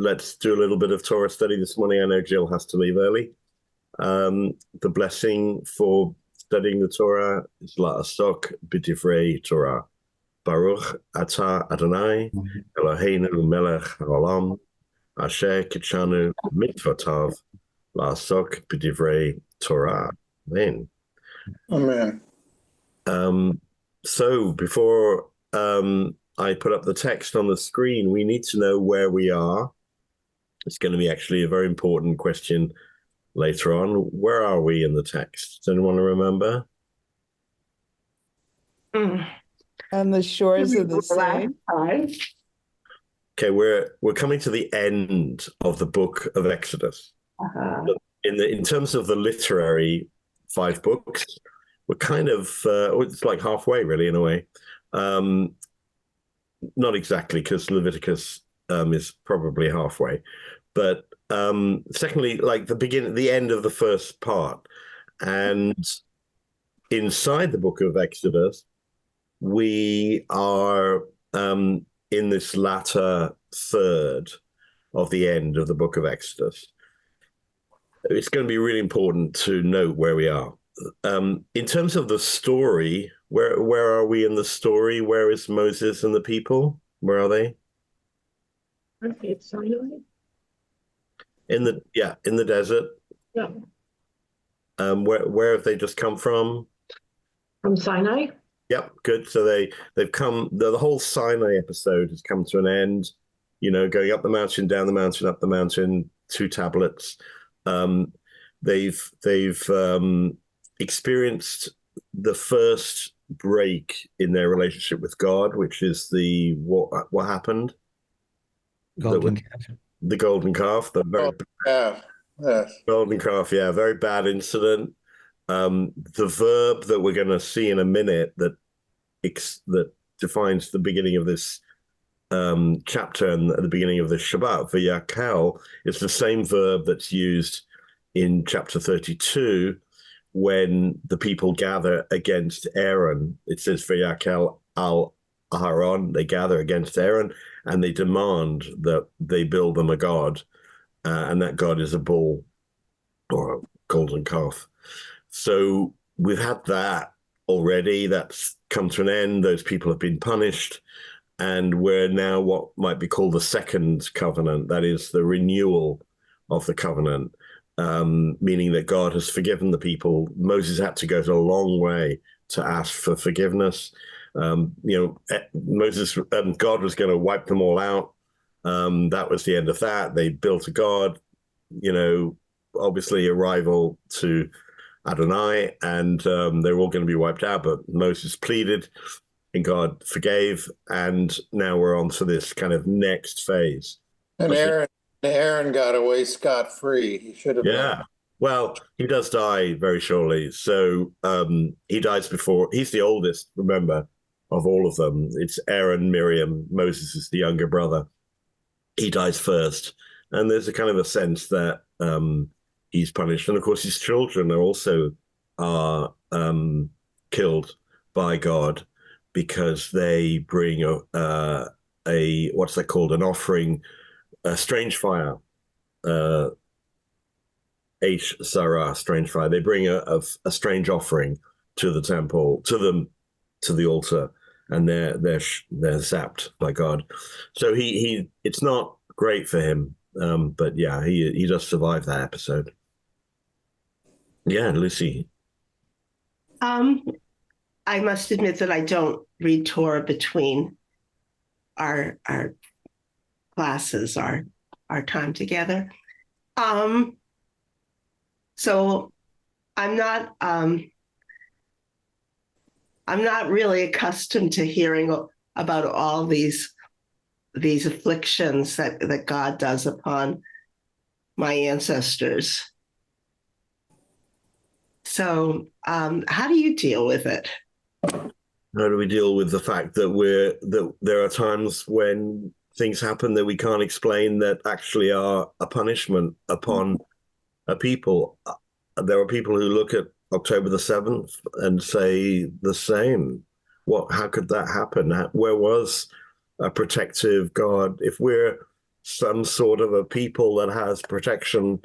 let's do a little bit of Torah study this morning. I know Jill has to leave early. The blessing for studying the Torah is la'asok b'divrei Torah. Baruch atah Adonai Eloheinu melech haolam asher kitshanu mitzvotav la'asok b'divrei Torah. Amen. Amen. So before I put up the text on the screen, we need to know where we are. It's going to be actually a very important question later on. Where are we in the text? Does anyone remember? On the shores of the sea. Okay, we're coming to the end of the book of Exodus. In terms of the literary 5 books, we're kind of it's like halfway, really, in a way. Not exactly, because Leviticus is probably halfway, but secondly, like the end of the first part, and inside the book of Exodus, we are in this latter third of the end of the book of Exodus. It's going to be really important to note where we are. In terms of the story, where are we in the story? Where is Moses and the people? Where are they? In the desert. Yeah. Where have they just come from? From Sinai. Yep, good. So they've come. The whole Sinai episode has come to an end. Going up the mountain, down the mountain, up the mountain, 2 tablets. They've experienced the first break in their relationship with God, which is what happened? Golden calf. The golden calf. The very Yes. golden calf. Yeah, very bad incident. The verb that we're going to see in a minute that defines the beginning of this chapter and at the beginning of the Shabbat, v'yakel, is the same verb that's used in chapter 32 when the people gather against Aaron. It says v'yakel al Aharon, they gather against Aaron and they demand that they build them a god, and that god is a bull or a golden calf. So we've had that already. That's come to an end. Those people have been punished. And we're now what might be called the second covenant. That is the renewal of the covenant, meaning that God has forgiven the people. Moses had to go a long way to ask for forgiveness. God was going to wipe them all out. That was the end of that. They built a god, obviously a rival to Adonai, and they were all going to be wiped out. But Moses pleaded, and God forgave, and now we're on to this kind of next phase. And Aaron got away scot-free. He should have. Yeah. Well, he does die very shortly. So he dies before. He's the oldest, remember, of all of them. It's Aaron, Miriam. Moses is the younger brother. He dies first. And there's a kind of a sense that he's punished. And of course, his children are also killed by God because they bring what's that called? An offering, a strange fire. Sarah, strange fire. They bring a strange offering to the temple, to the altar, and they're zapped by God. So it's not great for him, but yeah, he does survive that episode. Yeah, Lucy. I must admit that I don't read Torah between our classes, our time together. So I'm not really accustomed to hearing about all these afflictions that God does upon my ancestors. So how do you deal with it? How do we deal with the fact that there are times when things happen that we can't explain that actually are a punishment upon a people? There are people who look at October the 7th and say the same. How could that happen? Where was a protective God? If we're some sort of a people that has protection,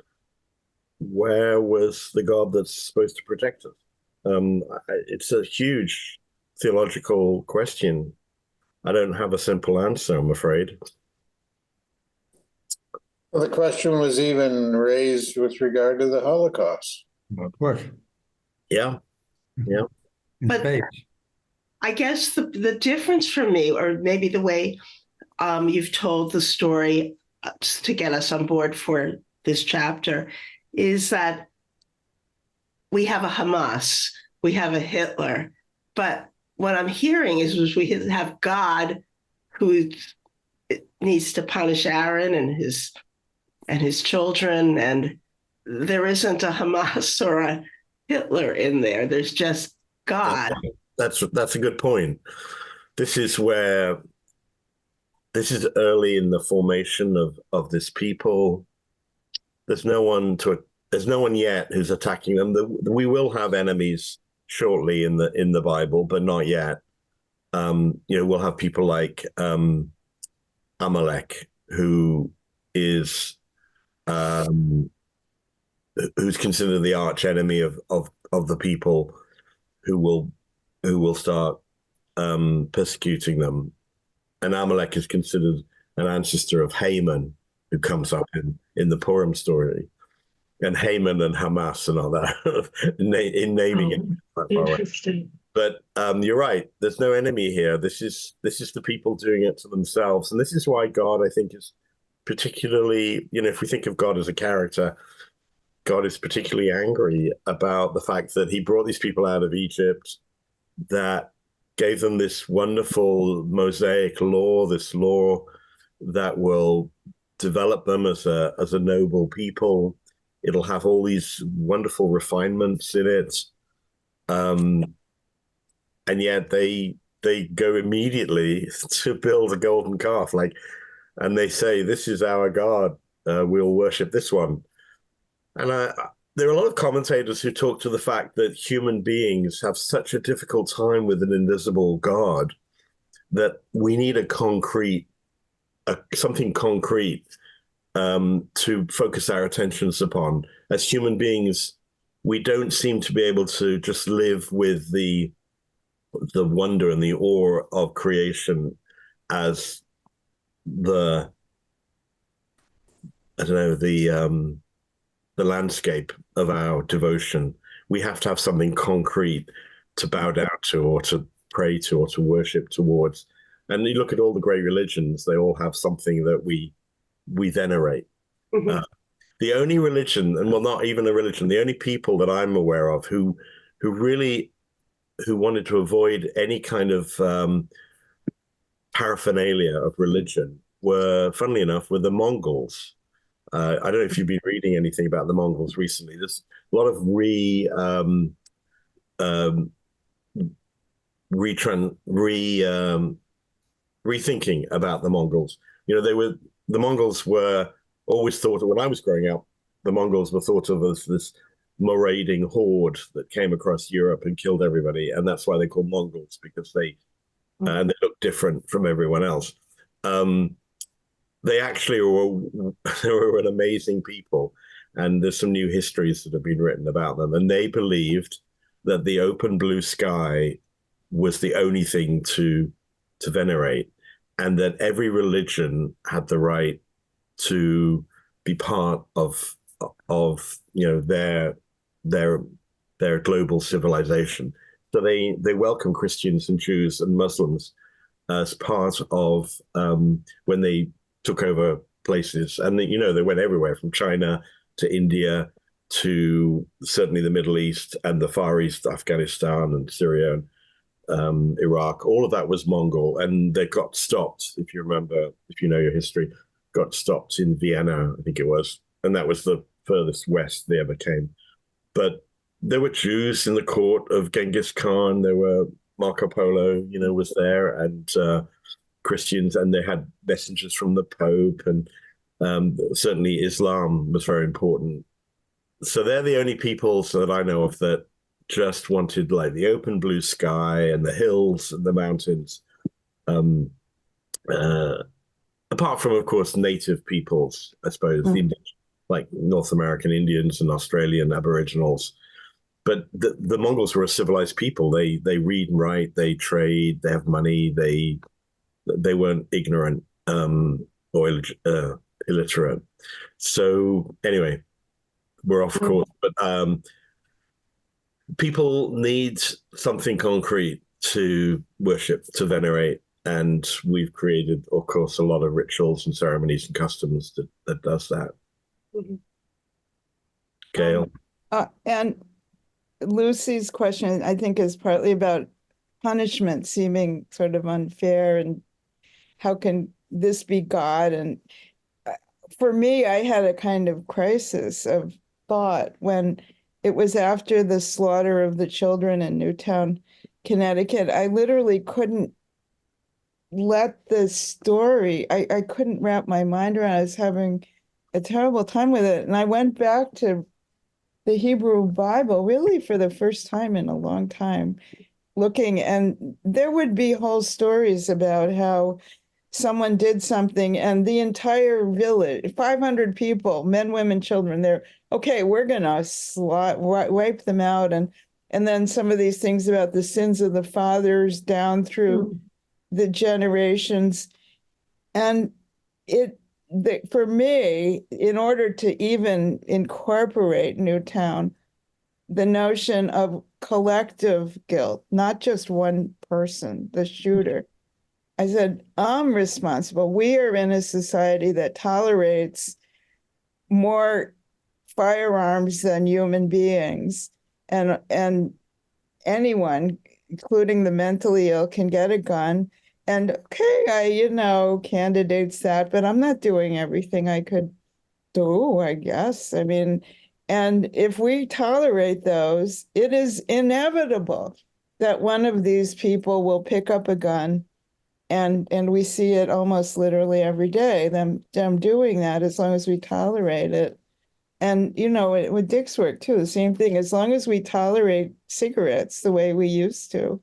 where was the God that's supposed to protect us? It's a huge theological question. I don't have a simple answer, I'm afraid. Well, the question was even raised with regard to the Holocaust. Of course. Yeah. Yeah. In But- space. I guess the difference for me, or maybe the way you've told the story to get us on board for this chapter, is that we have a Hamas, we have a Hitler, but what I'm hearing is we have God who needs to punish Aaron and his children, and there isn't a Hamas or a Hitler in there. There's just God. That's a good point. This is early in the formation of this people. There's no one yet who's attacking them. We will have enemies shortly in the Bible, but not yet. We'll have people like Amalek, who is who's considered the arch enemy of the people, who will start persecuting them. And Amalek is considered an ancestor of Haman, who comes up in the Purim story. And Haman and Hamas and all that in naming it. Interesting. But you're right. There's no enemy here. This is the people doing it to themselves, and this is why God, I think, is particularly, if we think of God as a character, God is particularly angry about the fact that he brought these people out of Egypt, that gave them this wonderful Mosaic law, this law that will develop them as a noble people. It'll have all these wonderful refinements in it. And yet they go immediately to build a golden calf, and they say, "This is our God. We'll worship this one." And there are a lot of commentators who talk to the fact that human beings have such a difficult time with an invisible God that we need something concrete to focus our attentions upon. As human beings, we don't seem to be able to just live with the wonder and the awe of creation as the landscape of our devotion. We have to have something concrete to bow down to, or to pray to, or to worship towards. And you look at all the great religions; they all have something that we venerate. Mhm. The only religion, and well, not even a religion, the only people that I'm aware of who wanted to avoid any kind of paraphernalia of religion were, funnily enough, were the Mongols. I don't know if you've been reading anything about the Mongols recently. There's a lot of rethinking about the Mongols. The Mongols were always thought of, when I was growing up, the Mongols were thought of as this marauding horde that came across Europe and killed everybody, and that's why they're called Mongols, because they look different from everyone else. They actually were an amazing people, and there's some new histories that have been written about them, and they believed that the open blue sky was the only thing to venerate, and that every religion had the right to be part of their global civilization. So they welcome Christians and Jews and Muslims as part of when they took over places, and they went everywhere from China to India to certainly the Middle East and the Far East, Afghanistan and Syria and Iraq. All of that was Mongol, and they got stopped, if you remember, if you know your history, got stopped in Vienna, I think it was, and that was the furthest west they ever came. But there were Jews in the court of Genghis Khan. There were Marco Polo, was there, and Christians, and they had messengers from the Pope, and certainly Islam was very important. So they're the only peoples that I know of that just wanted the open blue sky and the hills and the mountains. apart from, of course, native peoples, I suppose, like North American Indians and Australian Aboriginals. But the Mongols were a civilized people. They read and write, they trade, they have money, they weren't ignorant or illiterate. So anyway, we're off course. But people need something concrete to worship, to venerate. And we've created, of course, a lot of rituals and ceremonies and customs that does that. Gail? And Lucy's question, I think, is partly about punishment seeming sort of unfair, and how can this be God? And for me, I had a kind of crisis of thought when it was after the slaughter of the children in Newtown, Connecticut. I literally couldn't let the story, I couldn't wrap my mind around it. I was having a terrible time with it. And I went back to the Hebrew Bible, really for the first time in a long time, looking, and there would be whole stories about how someone did something and the entire village, 500 people, men, women, children, they're, okay, we're gonna wipe them out. And then some of these things about the sins of the fathers down through the generations. And for me, in order to even incorporate Newtown, the notion of collective guilt, not just one person, the shooter, I said, I'm responsible. We are in a society that tolerates more firearms than human beings, and anyone, including the mentally ill, can get a gun. And okay, candidates that, but I'm not doing everything I could do, I guess. I mean, and if we tolerate those, it is inevitable that one of these people will pick up a gun, and we see it almost literally every day, them doing that, as long as we tolerate it. And, with Dick's work too, the same thing, as long as we tolerate cigarettes the way we used to.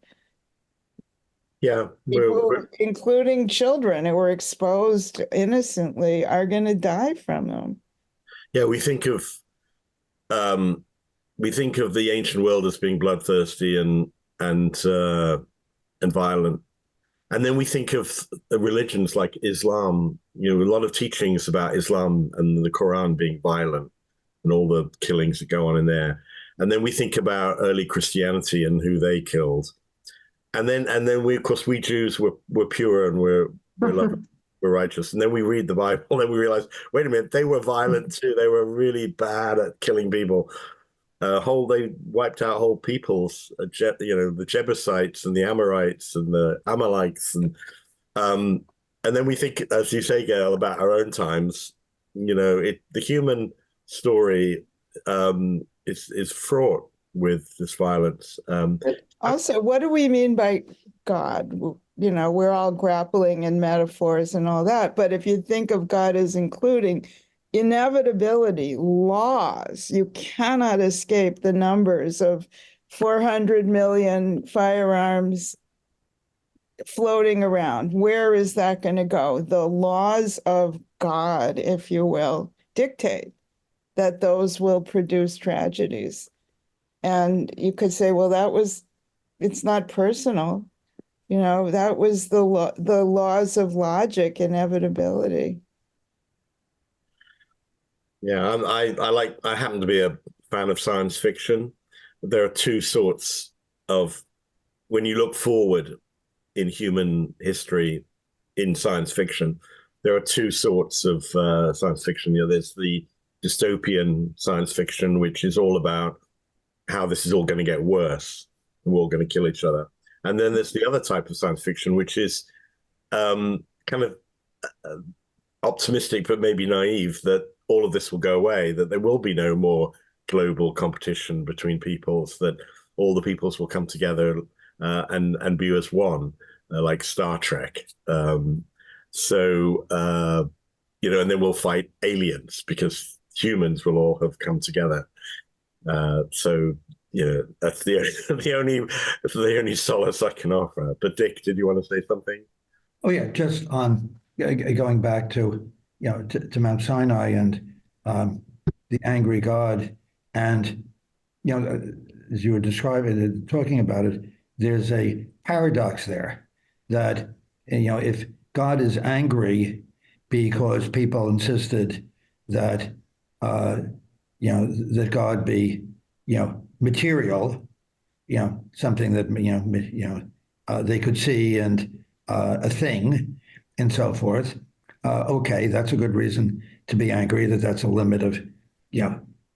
Yeah. People, including children who were exposed innocently, are going to die from them. Yeah, we think of the ancient world as being bloodthirsty and violent. And then we think of religions like Islam, a lot of teachings about Islam and the Quran being violent and all the killings that go on in there. And then we think about early Christianity and who they killed. And then we, of course, we Jews, we're pure and we're loving, we're righteous. And then we read the Bible and we realize, wait a minute, they were violent too. They were really bad at killing people. They wiped out whole peoples, the Jebusites and the Amorites and the Amalekites, and then we think, as you say, Gail, about our own times. The human story is fraught with this violence. Also, what do we mean by God? We're all grappling in metaphors and all that, but if you think of God as including inevitability, laws, you cannot escape the numbers of 400 million firearms floating around. Where is that going to go? The laws of God, if you will, dictate that those will produce tragedies. And you could say, well, it's not personal. That was the laws of logic, inevitability. Yeah, I happen to be a fan of science fiction. There are two sorts of, when you look forward in human history in science fiction, there are two sorts of science fiction. There's the dystopian science fiction, which is all about how this is all going to get worse and we're all going to kill each other. And then there's the other type of science fiction, which is kind of optimistic, but maybe naive, that all of this will go away, that there will be no more global competition between peoples, that all the peoples will come together and be as one, like Star Trek. And then we'll fight aliens because humans will all have come together. That's the only solace I can offer. But Dick, did you want to say something? Oh yeah, just on going back to, to Mount Sinai and the angry God. And, as you were describing, talking about it, there's a paradox there that, if God is angry because people insisted that, that God be, material, something that, they could see and a thing and so forth. Okay, that's a good reason to be angry, that's a limit of,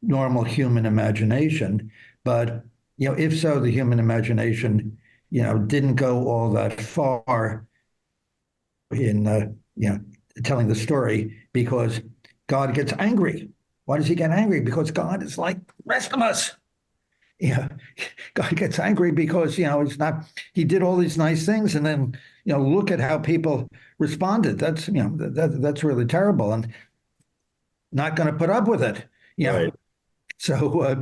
normal human imagination. But, if so, the human imagination, didn't go all that far in, telling the story, because God gets angry. Why does he get angry? Because God is like the rest of us. God gets angry because, he did all these nice things, and then, look at how people responded. That's, that's really terrible, and not going to put up with it. Right. So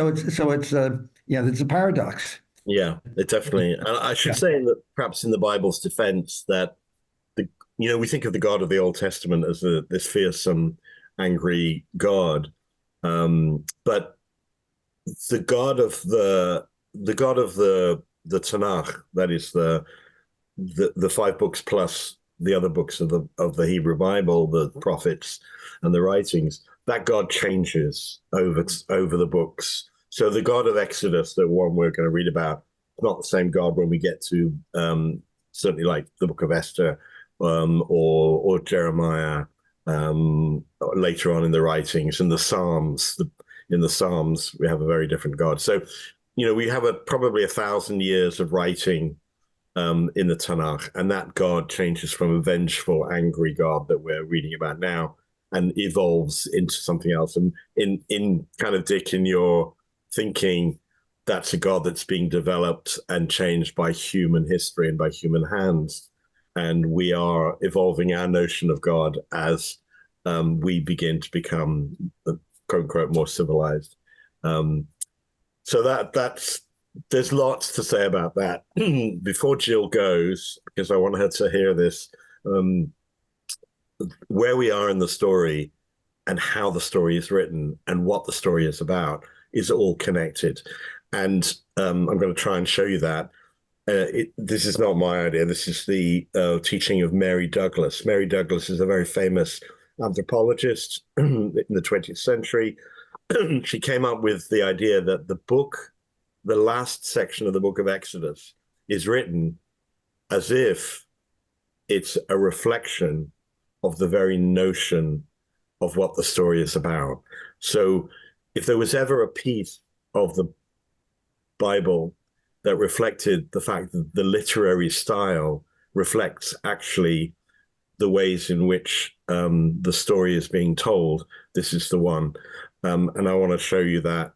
it's a paradox. Yeah, it definitely. And I should say that perhaps in the Bible's defense, that we think of the God of the Old Testament as this fearsome, angry God, but the God of the Tanakh, that is the 5 books plus the other books of the Hebrew Bible, the prophets and the writings, that God changes over the books. So the God of Exodus, the one we're going to read about, is not the same God when we get to certainly like the book of Esther or Jeremiah later on in the writings, and the Psalms. In the Psalms, we have a very different God. So, we have probably 1,000 years of writing in the Tanakh, and that God changes from a vengeful, angry God that we're reading about now and evolves into something else. And in kind of, Dick, in your thinking, that's a God that's being developed and changed by human history and by human hands. And we are evolving our notion of God as we begin to become, quote unquote, more civilized. So that's there's lots to say about that. Before Jill goes, because I want her to hear this, where we are in the story and how the story is written and what the story is about is all connected. And I'm going to try and show you that. This is not my idea. This is the teaching of Mary Douglas. Mary Douglas is a very famous anthropologist in the 20th century. She came up with the idea that the last section of the book of Exodus, is written as if it's a reflection of the very notion of what the story is about. So if there was ever a piece of the Bible that reflected the fact that the literary style reflects actually the ways in which the story is being told, this is the one. And I want to show you that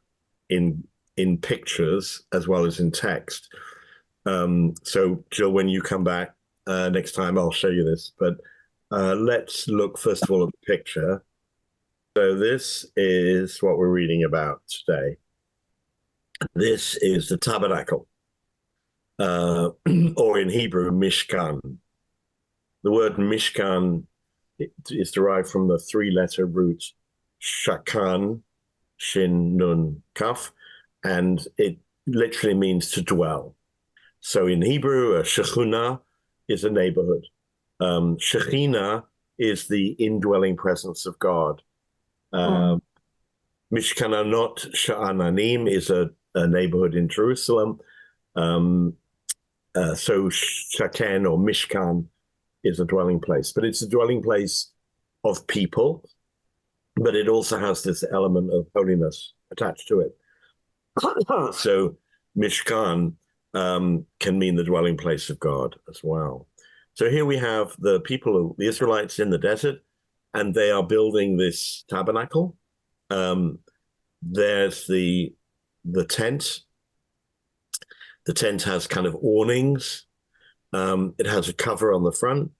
in pictures as well as in text. So Jill, when you come back next time, I'll show you this. But let's look first of all at the picture. So this is what we're reading about today. This is the tabernacle, or in Hebrew, Mishkan. The word Mishkan is derived from the 3-letter root shakan, shin, nun, kaf, and it literally means to dwell. So in Hebrew, a shechunah is a neighborhood. Shekhinah is the indwelling presence of God. Mishkananot Sha'ananim is a neighborhood in Jerusalem. So Shaken or Mishkan is a dwelling place, but it's a dwelling place of people, but it also has this element of holiness attached to it. So Mishkan can mean the dwelling place of God as well. So here we have the people, the Israelites in the desert, and they are building this tabernacle. There's the tent. The tent has kind of awnings. It has a cover on the front.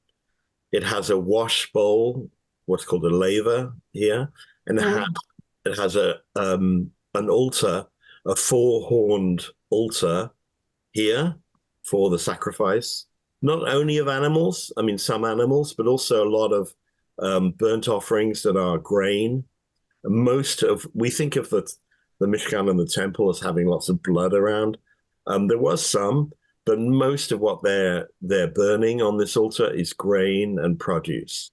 It has a wash bowl, what's called a laver here, and it has an altar, a 4-horned altar here for the sacrifice. not only of animals, I mean, some animals, but also a lot of burnt offerings that are grain. We think of the Mishkan and the temple as having lots of blood around. There was some, but most of what they're burning on this altar is grain and produce.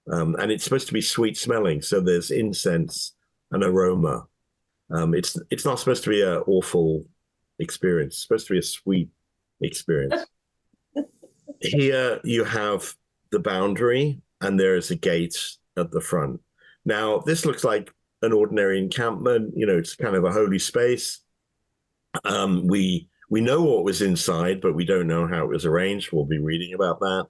And it's supposed to be sweet smelling, so there's incense and aroma. It's not supposed to be an awful experience. It's supposed to be a sweet experience. Here you have the boundary, and there is a gate at the front. Now, this looks like an ordinary encampment. It's kind of a holy space. We know what was inside, but we don't know how it was arranged. We'll be reading about that.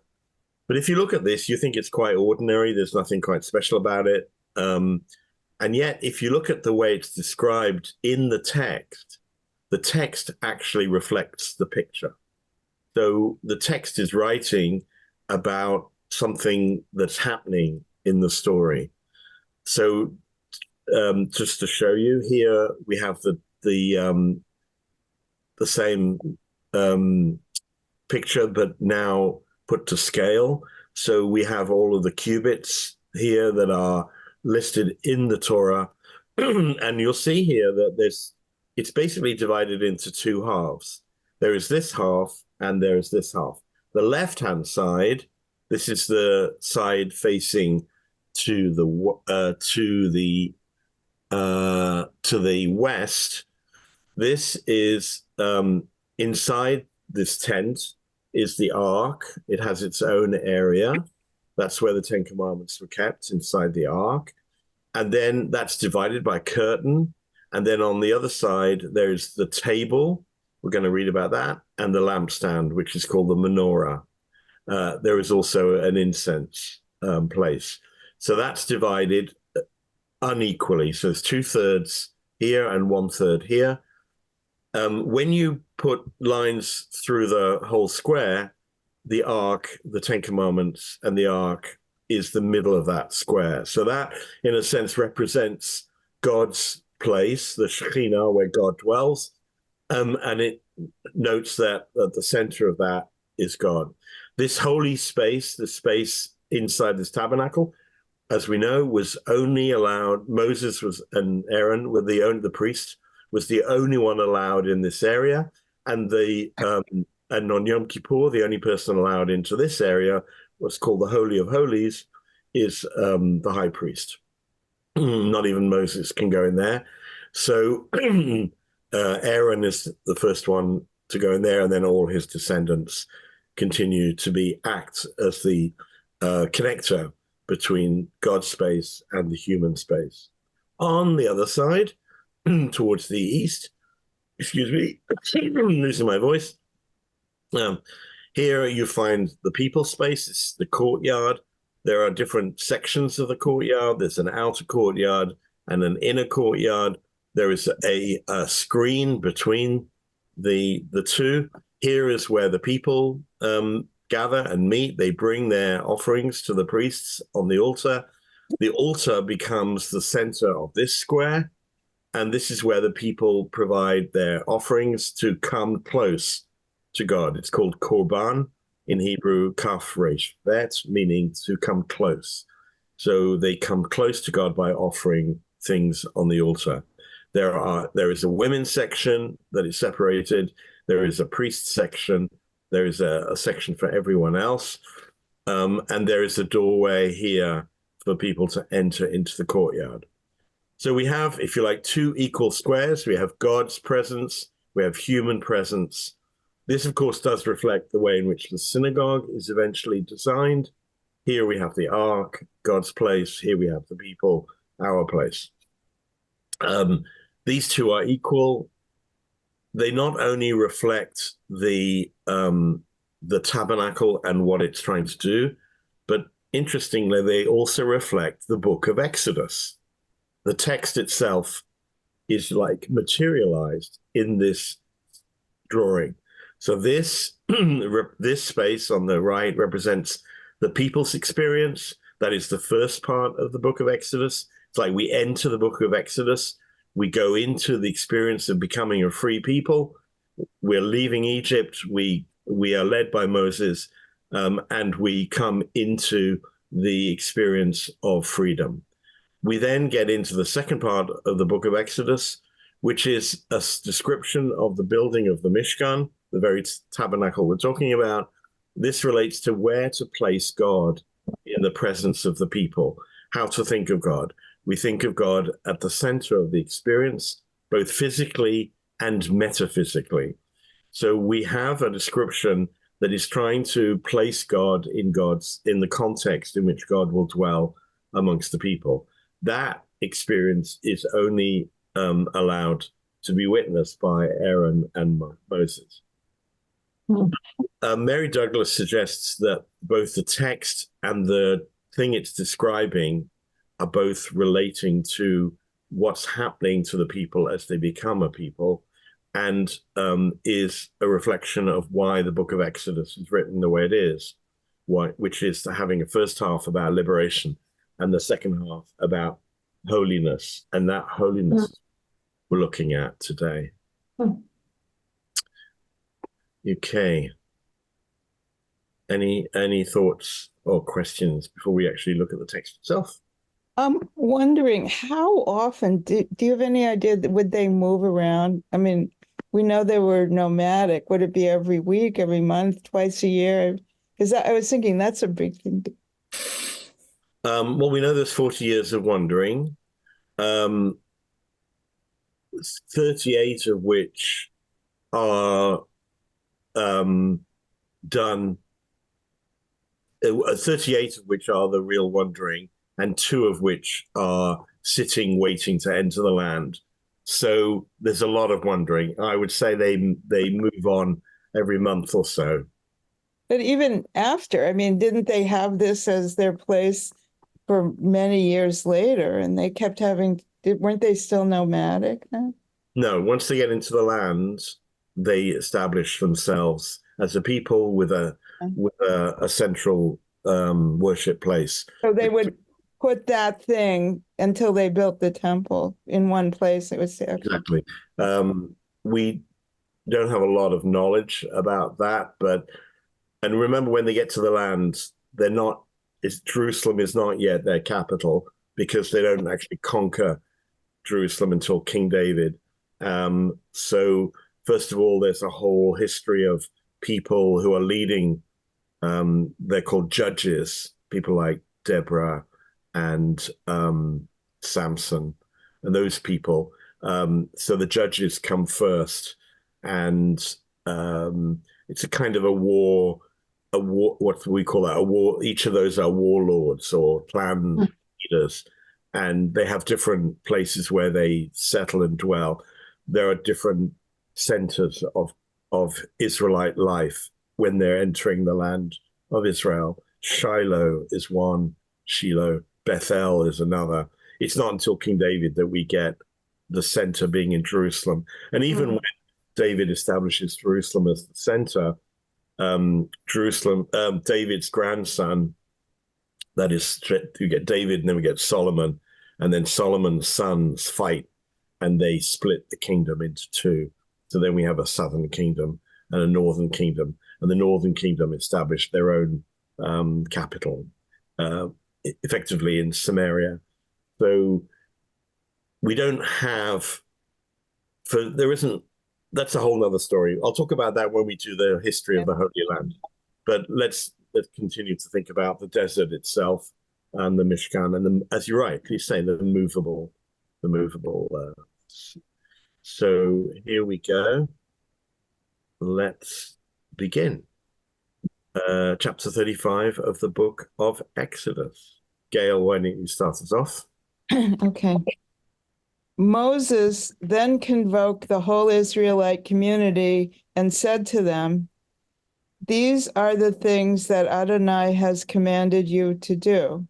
But if you look at this, you think it's quite ordinary. There's nothing quite special about it. And yet, if you look at the way it's described in the text actually reflects the picture. So the text is writing about something that's happening in the story. So just to show you here, we have the same picture, but now put to scale. So we have all of the cubits here that are listed in the Torah. And you'll see here that it's basically divided into two halves. There is this half and there is this half. The left-hand side, this is the side facing to the west. This is inside this tent is the ark. It has its own area. That's where the Ten Commandments were kept, inside the ark. And then that's divided by a curtain. And then on the other side, there's the table. We're going to read about that. And the lampstand, which is called the menorah. There is also an incense place. So that's divided unequally. So it's 2/3 here and 1/3 here. When you put lines through the whole square, the ark, the Ten Commandments, and the ark is the middle of that square. So that, in a sense, represents God's place, the Shekhinah, where God dwells. And it notes that at the center of that is God. This holy space, the space inside this tabernacle, as we know, was only allowed, Moses and Aaron were the priest, was the only one allowed in this area. And and on Yom Kippur, the only person allowed into this area, what's called the Holy of Holies, is the high priest. Not even Moses can go in there. So Aaron is the first one to go in there, and then all his descendants continue to act as the connector between God's space and the human space. On the other side, towards the east, excuse me, I'm losing my voice. Here you find the people space, it's the courtyard. There are different sections of the courtyard. There's an outer courtyard and an inner courtyard. There is a screen between the two. Here is where the people gather and meet. They bring their offerings to the priests on the altar. The altar becomes the center of this square, and this is where the people provide their offerings to come close to God. It's called korban in Hebrew, kaf resh vet, meaning to come close. So they come close to God by offering things on the altar. There is a women's section that is separated. There is a priest section. There is a section for everyone else. And there is a doorway here for people to enter into the courtyard. So we have, if you like, two equal squares. We have God's presence. We have human presence. This, of course, does reflect the way in which the synagogue is eventually designed. Here we have the ark, God's place. Here we have the people, our place. These two are equal. They not only reflect the tabernacle and what it's trying to do, but interestingly, they also reflect the book of Exodus. The text itself is like materialized in this drawing. So this space on the right represents the people's experience. That is the first part of the book of Exodus. It's like we enter the book of Exodus. We go into the experience of becoming a free people. We're leaving Egypt. We we are led by Moses, and we come into the experience of freedom. We then get into the second part of the book of Exodus, which is a description of the building of the Mishkan, the very tabernacle we're talking about. This relates to where to place God in the presence of the people, how to think of God. We think of God at the center of the experience, both physically and metaphysically. So we have a description that is trying to place God in the context in which God will dwell amongst the people. That experience is only allowed to be witnessed by Aaron and Moses. Mary Douglas suggests that both the text and the thing it's describing are both relating to what's happening to the people as they become a people, and is a reflection of why the book of Exodus is written the way it is, which is having a first half about liberation and the second half about holiness, and that holiness we're looking at today. Okay. Any thoughts or questions before we actually look at the text itself? I'm wondering how often, do you have any idea, would they move around? I mean, we know they were nomadic. Would it be every week, every month, twice a year? Because I was thinking that's a big thing. Well, we know there's 40 years of wandering, 38 of which are done, 38 of which are the real wandering, and 2 of which are sitting, waiting to enter the land. So there's a lot of wandering. I would say they move on every month or so. But even after, I mean, didn't they have this as their place for many years later? And they kept having, weren't they still nomadic then? No, once they get into the land, they establish themselves as a people with a central worship place. So they would put that thing until they built the temple in one place. It was exactly. We don't have a lot of knowledge about that, and remember, when they get to the land, Jerusalem is not yet their capital, because they don't actually conquer Jerusalem until King David. So first of all, there's a whole history of people who are leading. They're called judges, people like Deborah and Samson and those people. So the judges come first, and it's a kind of a war, what do we call that? A war. Each of those are warlords or clan leaders, and they have different places where they settle and dwell. There are different centers of Israelite life when they're entering the land of Israel. Shiloh is one, Bethel is another. It's not until King David that we get the center being in Jerusalem. And even when David establishes Jerusalem as the center, David's grandson, that is, you get David and then we get Solomon, and then Solomon's sons fight and they split the kingdom into 2. So then we have a southern kingdom and a northern kingdom, and the northern kingdom established their own capital, effectively in Samaria. So we don't have, that's a whole other story. I'll talk about that when we do the history of the Holy Land. But let's continue to think about the desert itself and the Mishkan, and as you rightly say, the movable. So here we go. Let's begin. Chapter 35 of the book of Exodus. Gail, why don't you start us off? Okay. Moses then convoked the whole Israelite community and said to them, "These are the things that Adonai has commanded you to do.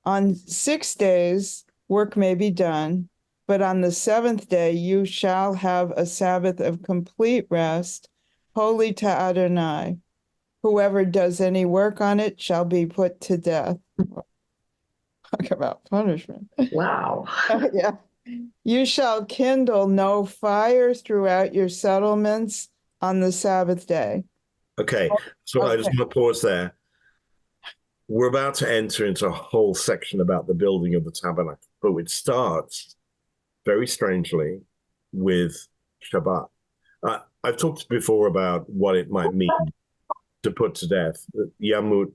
On 6 days, work may be done, but on the 7th day, you shall have a Sabbath of complete rest, holy to Adonai. Whoever does any work on it shall be put to death." Talk about punishment. Wow. Yeah. "You shall kindle no fires throughout your settlements on the Sabbath day. Okay, so I just Okay. want to pause there. We're about to enter into a whole section about the building of the tabernacle, but it starts very strangely with Shabbat. I've talked before about what it might mean to put to death. Yamut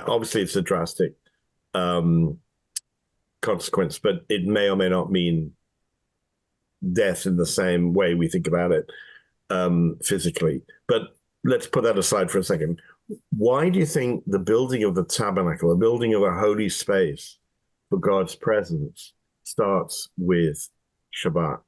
obviously it's a drastic consequence, but it may or may not mean death in the same way we think about it physically. But let's put that aside for a second. Why do you think the building of the tabernacle, the building of a holy space for God's presence, starts with Shabbat?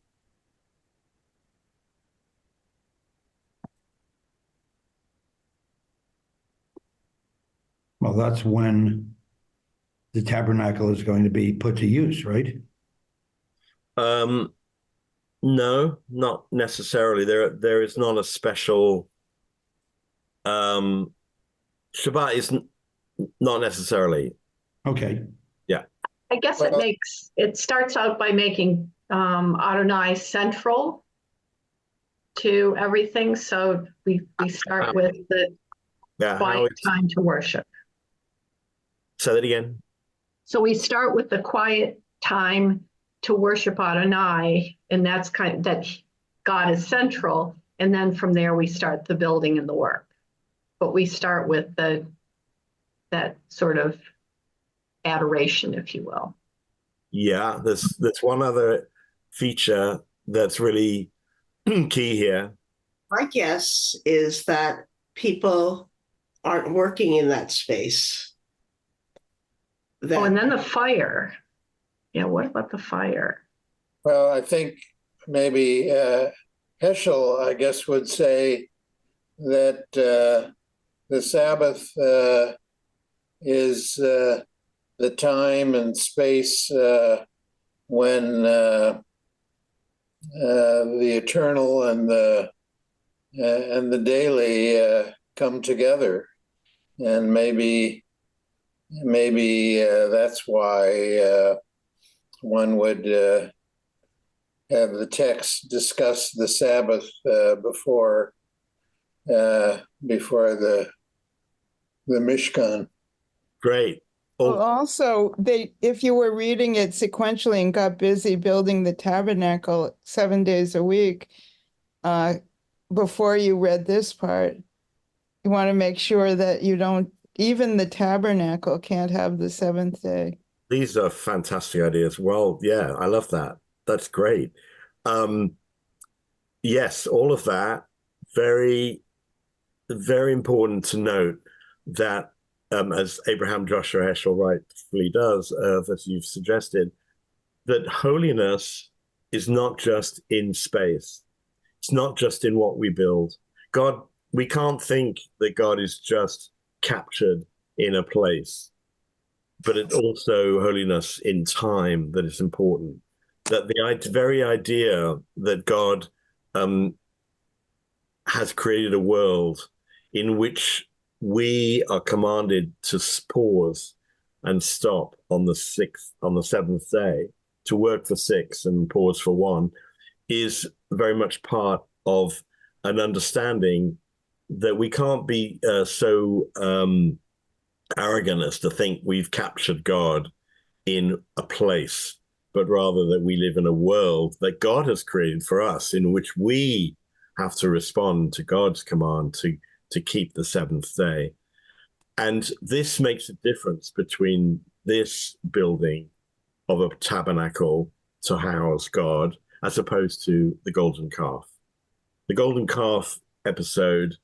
Well, that's when the tabernacle is going to be put to use, right? No, not necessarily. There is not a special Shabbat is not necessarily. Okay. Yeah. I guess it starts out by making Adonai central to everything. So we start with the quiet time to worship. Say that again. So we start with the quiet time to worship Adonai, and that's that God is central. And then from there we start the building and the work. But we start with that sort of adoration, if you will. Yeah, there's one other feature that's really key here. My guess is that people aren't working in that space. And then the fire. Yeah, what about the fire? Well, I think maybe Heschel, I guess, would say that the Sabbath is the time and space when the eternal and the daily come together, and maybe that's why one would have the text discuss the Sabbath before the Mishkan. Great. Well, also, if you were reading it sequentially and got busy building the tabernacle 7 days a week, before you read this part, you want to make sure that you don't, even the tabernacle can't have the seventh day. These are fantastic ideas. Well, yeah, I love that. That's great. Yes, all of that. Very, very important to note that, as Abraham Joshua Heschel rightfully does, as you've suggested, that holiness is not just in space. It's not just in what we build. God, we can't think that God is just captured in a place, but it's also holiness in time that is important. That the very idea that God has created a world in which we are commanded to pause and stop on the seventh day, to work for 6 and pause for 1, is very much part of an understanding that we can't be so arrogant as to think we've captured God in a place, but rather that we live in a world that God has created for us, in which we have to respond to God's command to keep the seventh day. And this makes a difference between this building of a tabernacle to house God as opposed to the golden calf. The golden calf episode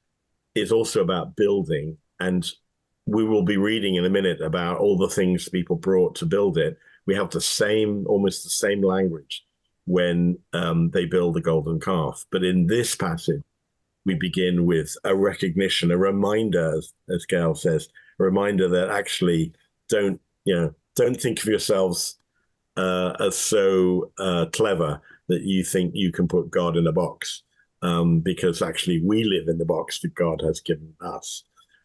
is also about building, and we will be reading in a minute about all the things people brought to build it. We have almost the same language when they build the golden calf. But in this passage, we begin with a recognition, a reminder, as Gail says, a reminder that actually don't think of yourselves as so clever that you think you can put God in a box, because actually we live in the box that God has given us.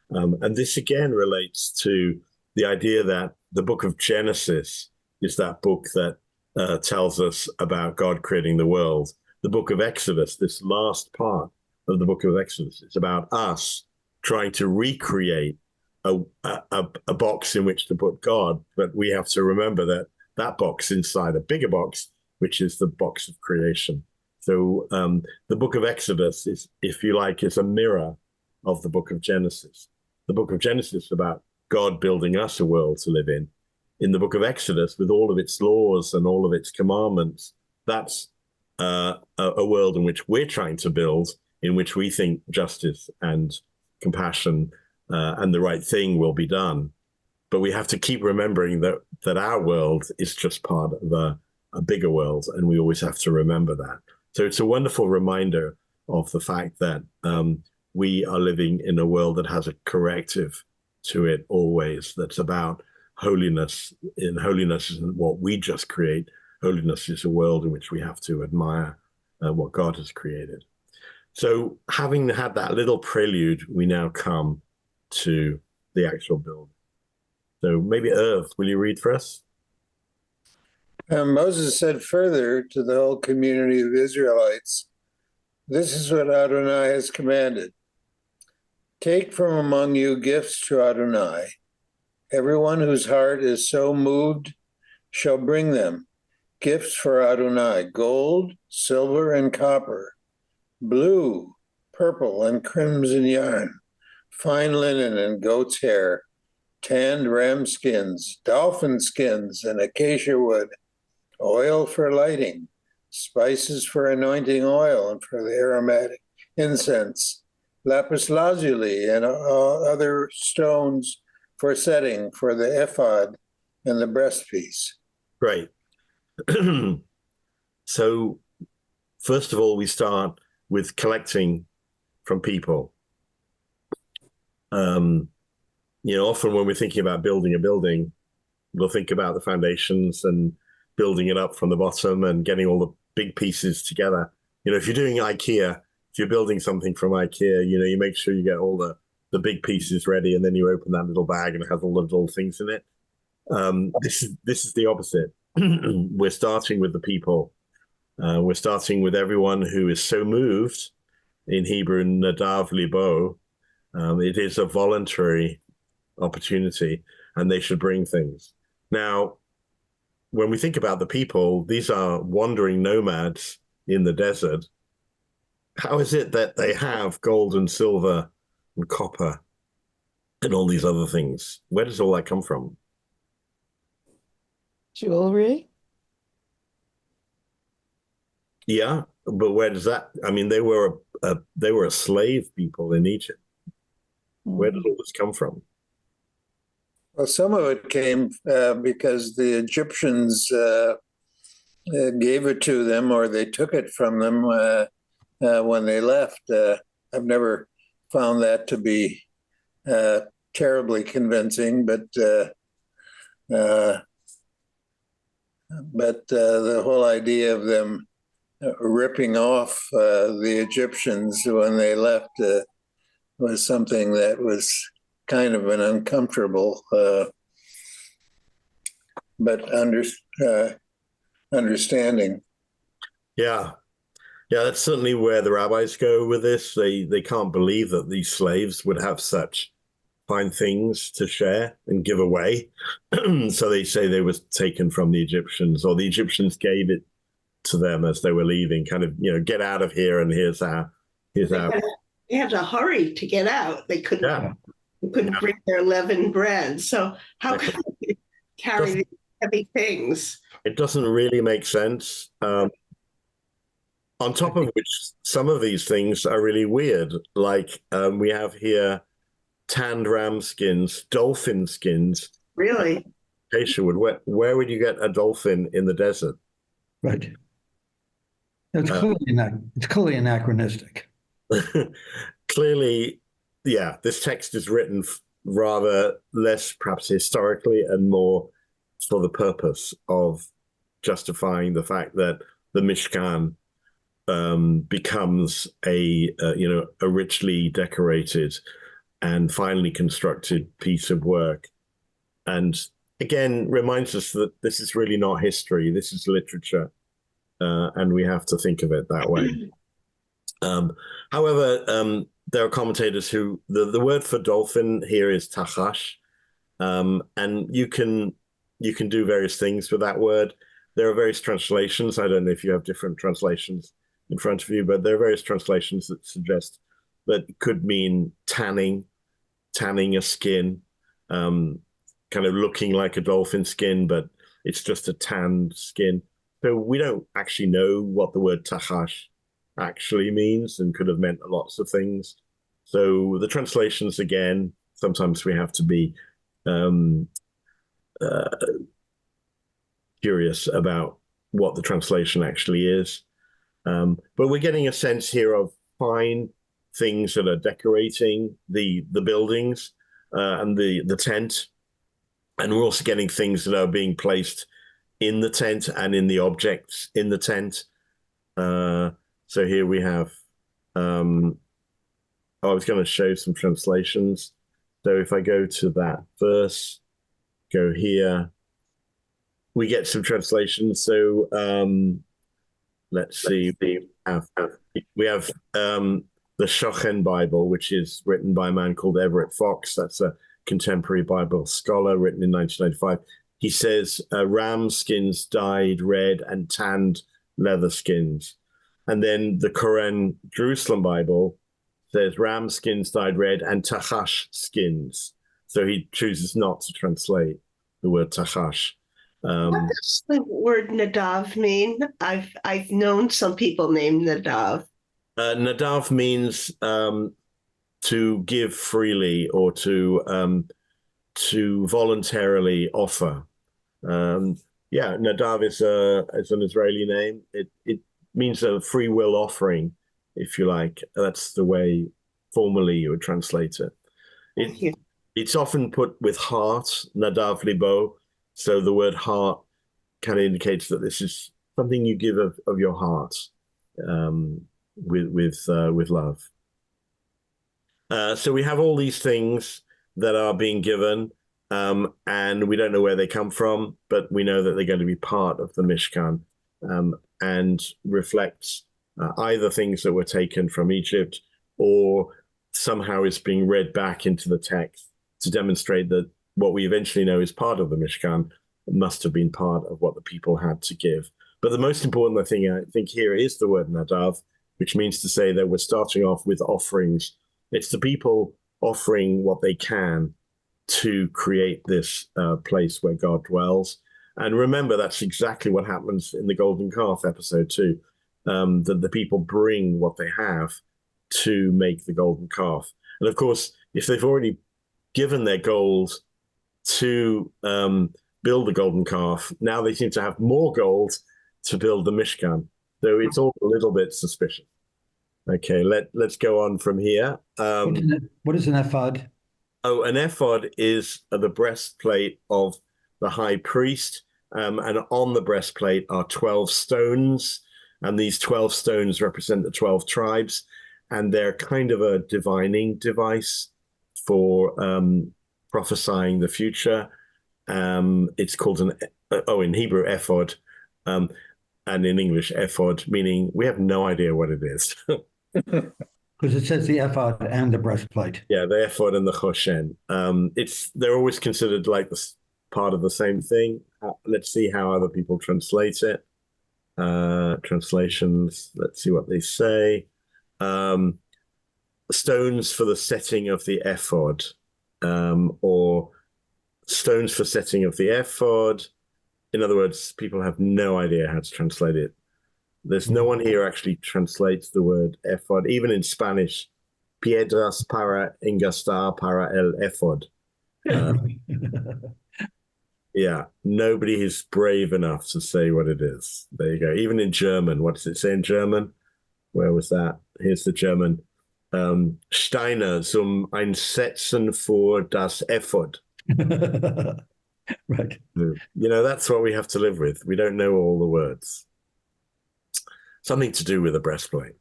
And this again relates to the idea that the book of Genesis is that book that tells us about God creating the world, the book of Exodus, this last part of the book of Exodus. It's about us trying to recreate a box in which to put God, but we have to remember that that box inside a bigger box, which is the box of creation. So the book of Exodus is, if you like, is a mirror of the book of Genesis. The book of Genesis is about God building us a world to live in. In the book of Exodus, with all of its laws and all of its commandments, that's a world in which we're trying to build, in which we think justice and compassion and the right thing will be done. But we have to keep remembering that our world is just part of a bigger world, and we always have to remember that. So it's a wonderful reminder of the fact that we are living in a world that has a corrective to it always, that's about holiness. And holiness isn't what we just create. Holiness is a world in which we have to admire what God has created. So having had that little prelude, we now come to the actual build. So maybe Irv, will you read for us? Moses said further to the whole community of Israelites, "This is what Adonai has commanded. Take from among you gifts to Adonai. Everyone whose heart is so moved shall bring them. Gifts for Adonai, gold, silver, and copper, blue, purple, and crimson yarn, fine linen and goat's hair, tanned ram skins, dolphin skins, and acacia wood, oil for lighting, spices for anointing oil and for the aromatic incense, lapis lazuli, and other stones for setting for the ephod and the breastpiece." Great. So, first of all, we start with collecting from people. Often when we're thinking about building a building, we'll think about the foundations and building it up from the bottom and getting all the big pieces together. If you're doing IKEA, if you're building something from IKEA, you make sure you get all the big pieces ready, and then you open that little bag and it has all the little things in it. This is the opposite. We're starting with the people. We're starting with everyone who is so moved. In Hebrew, nadav libo. It is a voluntary opportunity, and they should bring things. Now, when we think about the people, these are wandering nomads in the desert. How is it that they have gold and silver and copper and all these other things? Where does all that come from? Jewelry? Yeah, but where does that? I mean, they were a slave people in Egypt. Where does all this come from? Well, some of it came because the Egyptians gave it to them, or they took it from them when they left. I've never found that to be terribly convincing, but the whole idea of them ripping off the Egyptians when they left was something that was kind of an uncomfortable but understanding. Yeah, that's certainly where the rabbis go with this. They can't believe that these slaves would have such fine things to share and give away. So they say they were taken from the Egyptians, or the Egyptians gave it to them as they were leaving, kind of, get out of here, and here's our. They had to hurry to get out. They couldn't bring their leavened bread. So how could they carry these heavy things? It doesn't really make sense. On top of which, some of these things are really weird. Like we have here tanned ram skins, dolphin skins. Really? Acacia wood. Where would you get a dolphin in the desert? Right. It's clearly anachronistic. Clearly, yeah, this text is written rather less perhaps historically and more for the purpose of justifying the fact that the Mishkan becomes a richly decorated and finely constructed piece of work, and again reminds us that this is really not history. This is literature. and we have to think of it that way. However, there are commentators who the word for dolphin here is tachash, and you can do various things with that word. There are various translations. I don't know if you have different translations in front of you, but there are various translations that suggest that it could mean tanning a skin, kind of looking like a dolphin skin, but it's just a tanned skin. So we don't actually know what the word tachash actually means, and could have meant lots of things. So the translations, again, sometimes we have to be curious about what the translation actually is. But we're getting a sense here of fine things that are decorating the buildings and the tent. And we're also getting things that are being placed in the tent and in the objects in the tent. So here we have, I was going to show some translations. So if I go to that verse, go here, we get some translations. So let's see, we have the Shochen Bible, which is written by a man called Everett Fox. That's a contemporary Bible scholar, written in 1995. He says ram skins dyed red and tanned leather skins. And then the Koran Jerusalem Bible says ram skins dyed red and tachash skins. So he chooses not to translate the word tachash. What does the word nadav mean? I've known some people named Nadav. Nadav means to give freely, or to voluntarily offer. Yeah, Nadav is an Israeli name. It means a free will offering, if you like. That's the way formally you would translate it. It's often put with heart, Nadav libo. So the word heart kind of indicates that this is something you give of your heart, with love. So we have all these things that are being given, and we don't know where they come from, but we know that they're going to be part of the Mishkan, and reflects either things that were taken from Egypt, or somehow is being read back into the text to demonstrate that what we eventually know is part of the Mishkan must have been part of what the people had to give. But the most important thing, I think, here is the word nadav, which means to say that we're starting off with offerings. It's the people offering what they can to create this place where God dwells. And remember, that's exactly what happens in the golden calf episode too, that the people bring what they have to make the golden calf. And of course, if they've already given their gold to build the golden calf, now they seem to have more gold to build the Mishkan. So it's all a little bit suspicious. Okay, let's go on from here. What is an ephod? Oh, an ephod is the breastplate of the high priest, and on the breastplate are 12 stones, and these 12 stones represent the 12 tribes, and they're kind of a divining device for prophesying the future. It's called in Hebrew, ephod, and in English, ephod, meaning we have no idea what it is. Because it says the ephod and the breastplate. Yeah, the ephod and the choshen. They're always considered like this part of the same thing. Let's see how other people translate it. Translations, let's see what they say. Stones for the setting of the ephod, or stones for setting of the ephod. In other words, people have no idea how to translate it. There's no one here actually translates the word ephod. Even in Spanish, piedras para engastar para el ephod. Yeah, nobody is brave enough to say what it is. There you go. Even in German, what does it say in German? Where was that? Here's the German. Steine zum Einsetzen für das ephod. Right. That's what we have to live with. We don't know all the words. Something to do with a breastplate.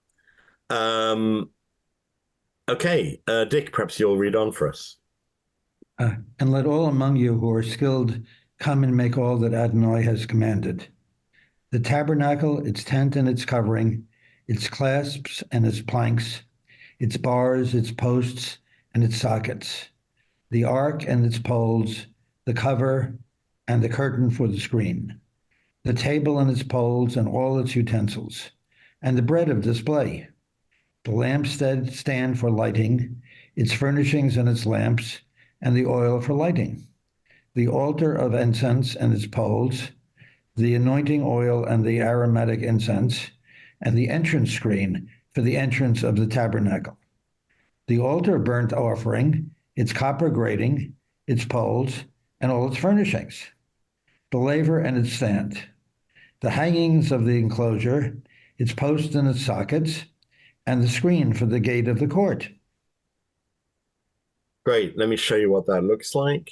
Okay, Dick, perhaps you'll read on for us. And let all among you who are skilled come and make all that Adonai has commanded. The tabernacle, its tent and its covering, its clasps and its planks, its bars, its posts, and its sockets, the ark and its poles, the cover, and the curtain for the screen, the table and its poles and all its utensils, and the bread of display, the lampstand stand for lighting, its furnishings and its lamps, and the oil for lighting, the altar of incense and its poles, the anointing oil and the aromatic incense, and the entrance screen for the entrance of the tabernacle, the altar burnt offering, its copper grating, its poles, and all its furnishings, the laver and its stand, the hangings of the enclosure, its posts and its sockets, and the screen for the gate of the court. Great. Let me show you what that looks like.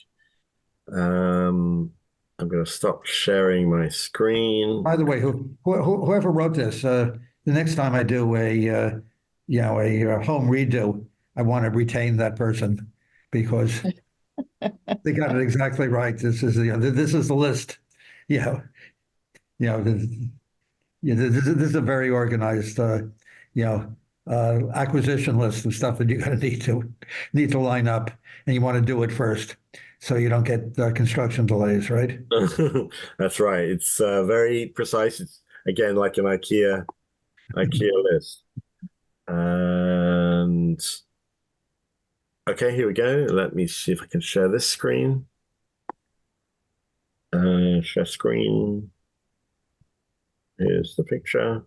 I'm going to stop sharing my screen. By the way, whoever wrote this, the next time I do a home redo, I want to retain that person because they got it exactly right. This is the list. This is a very organized acquisition list of stuff that you're going to need to line up, and you want to do it first so you don't get construction delays, right? That's right. It's very precise. It's again like an IKEA list. And okay, here we go. Let me see if I can share this screen. Share screen. Here's the picture.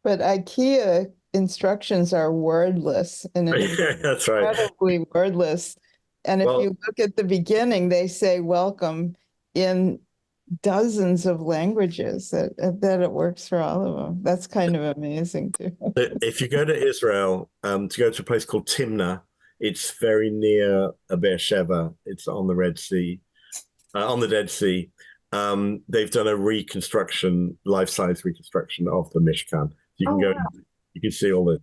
But IKEA instructions are wordless, and it's That's right. incredibly wordless. And if you look at the beginning, they say welcome in dozens of languages that it works for all of them. That's kind of amazing too. If you go to Israel, to go to a place called Timnah, it's very near Beersheba. It's on the Red Sea, on the Dead Sea. They've done a reconstruction, life-size reconstruction of the Mishkan. You can go, you can see all the.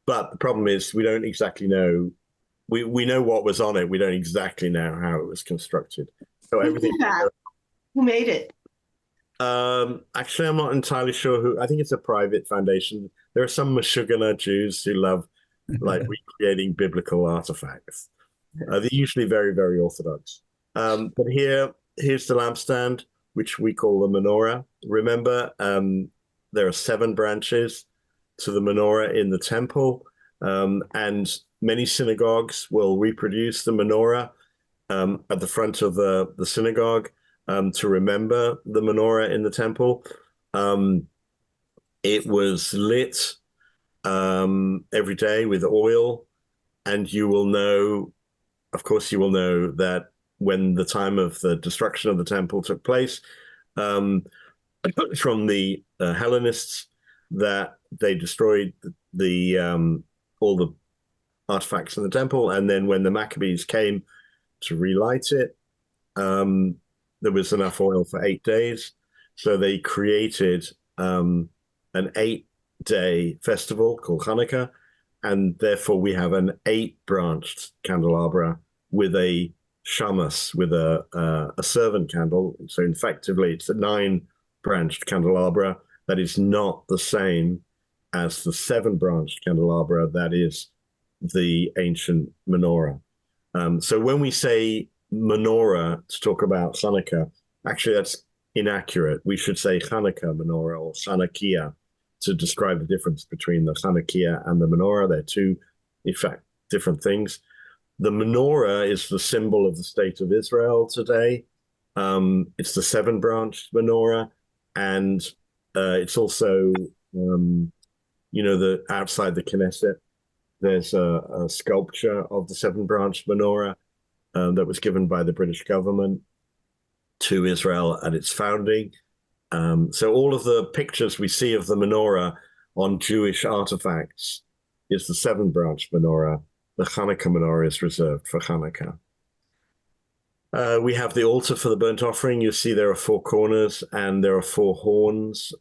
But the problem is, we don't exactly know. We know what was on it. We don't exactly know how it was constructed. So everything. Who made it? Actually, I'm not entirely sure who. I think it's a private foundation. There are some Meshuggah Jews who love like recreating biblical artifacts. They're usually very, very orthodox. But here's the lampstand, which we call the menorah. Remember, there are 7 branches to the menorah in the temple, and many synagogues will reproduce the menorah at the front of the synagogue to remember the menorah in the temple. It was lit every day with oil, and you will know, of course, you will know that when the time of the destruction of the temple took place, from the Hellenists, that they destroyed all the artifacts in the temple, and then when the Maccabees came to relight it, there was enough oil for 8 days, so they created an 8-day festival called Hanukkah, and therefore we have an 8-branched candelabra with a shamas, with a servant candle. So effectively, it's a 9-branched candelabra that is not the same as the 7-branched candelabra that is the ancient menorah. So when we say menorah to talk about Hanukkah, actually that's inaccurate. We should say Hanukkah menorah or Chanukiah to describe the difference between the Chanukiah and the menorah. They're two, in fact, different things. The menorah is the symbol of the state of Israel today. It's the 7-branched menorah, and it's also, the outside the Knesset, there's a sculpture of the 7-branched menorah that was given by the British government to Israel at its founding. So all of the pictures we see of the menorah on Jewish artifacts is the 7-branched menorah. The Hanukkah menorah is reserved for Hanukkah. We have the altar for the burnt offering. You see there are 4 corners and there are 4 horns.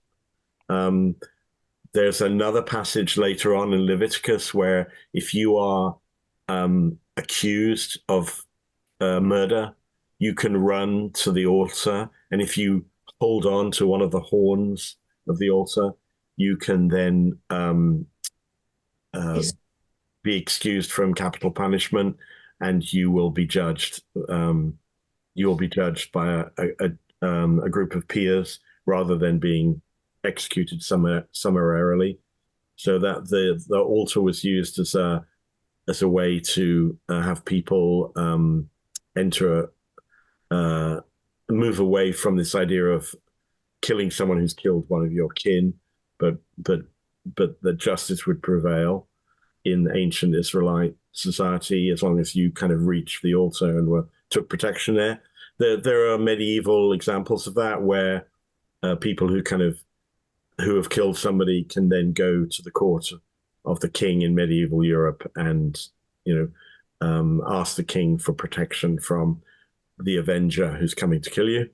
There's another passage later on in Leviticus where if you are accused of murder, you can run to the altar, and if you hold on to one of the horns of the altar, you can then be excused from capital punishment, and you will be judged. You will be judged by a group of peers rather than being executed summarily. So that the altar was used as a way to have people move away from this idea of killing someone who's killed one of your kin, but that justice would prevail in ancient Israelite society as long as you kind of reached the altar and took protection there. There are medieval examples of that where people who have killed somebody can then go to the court of the king in medieval Europe and ask the king for protection from the avenger who's coming to kill you.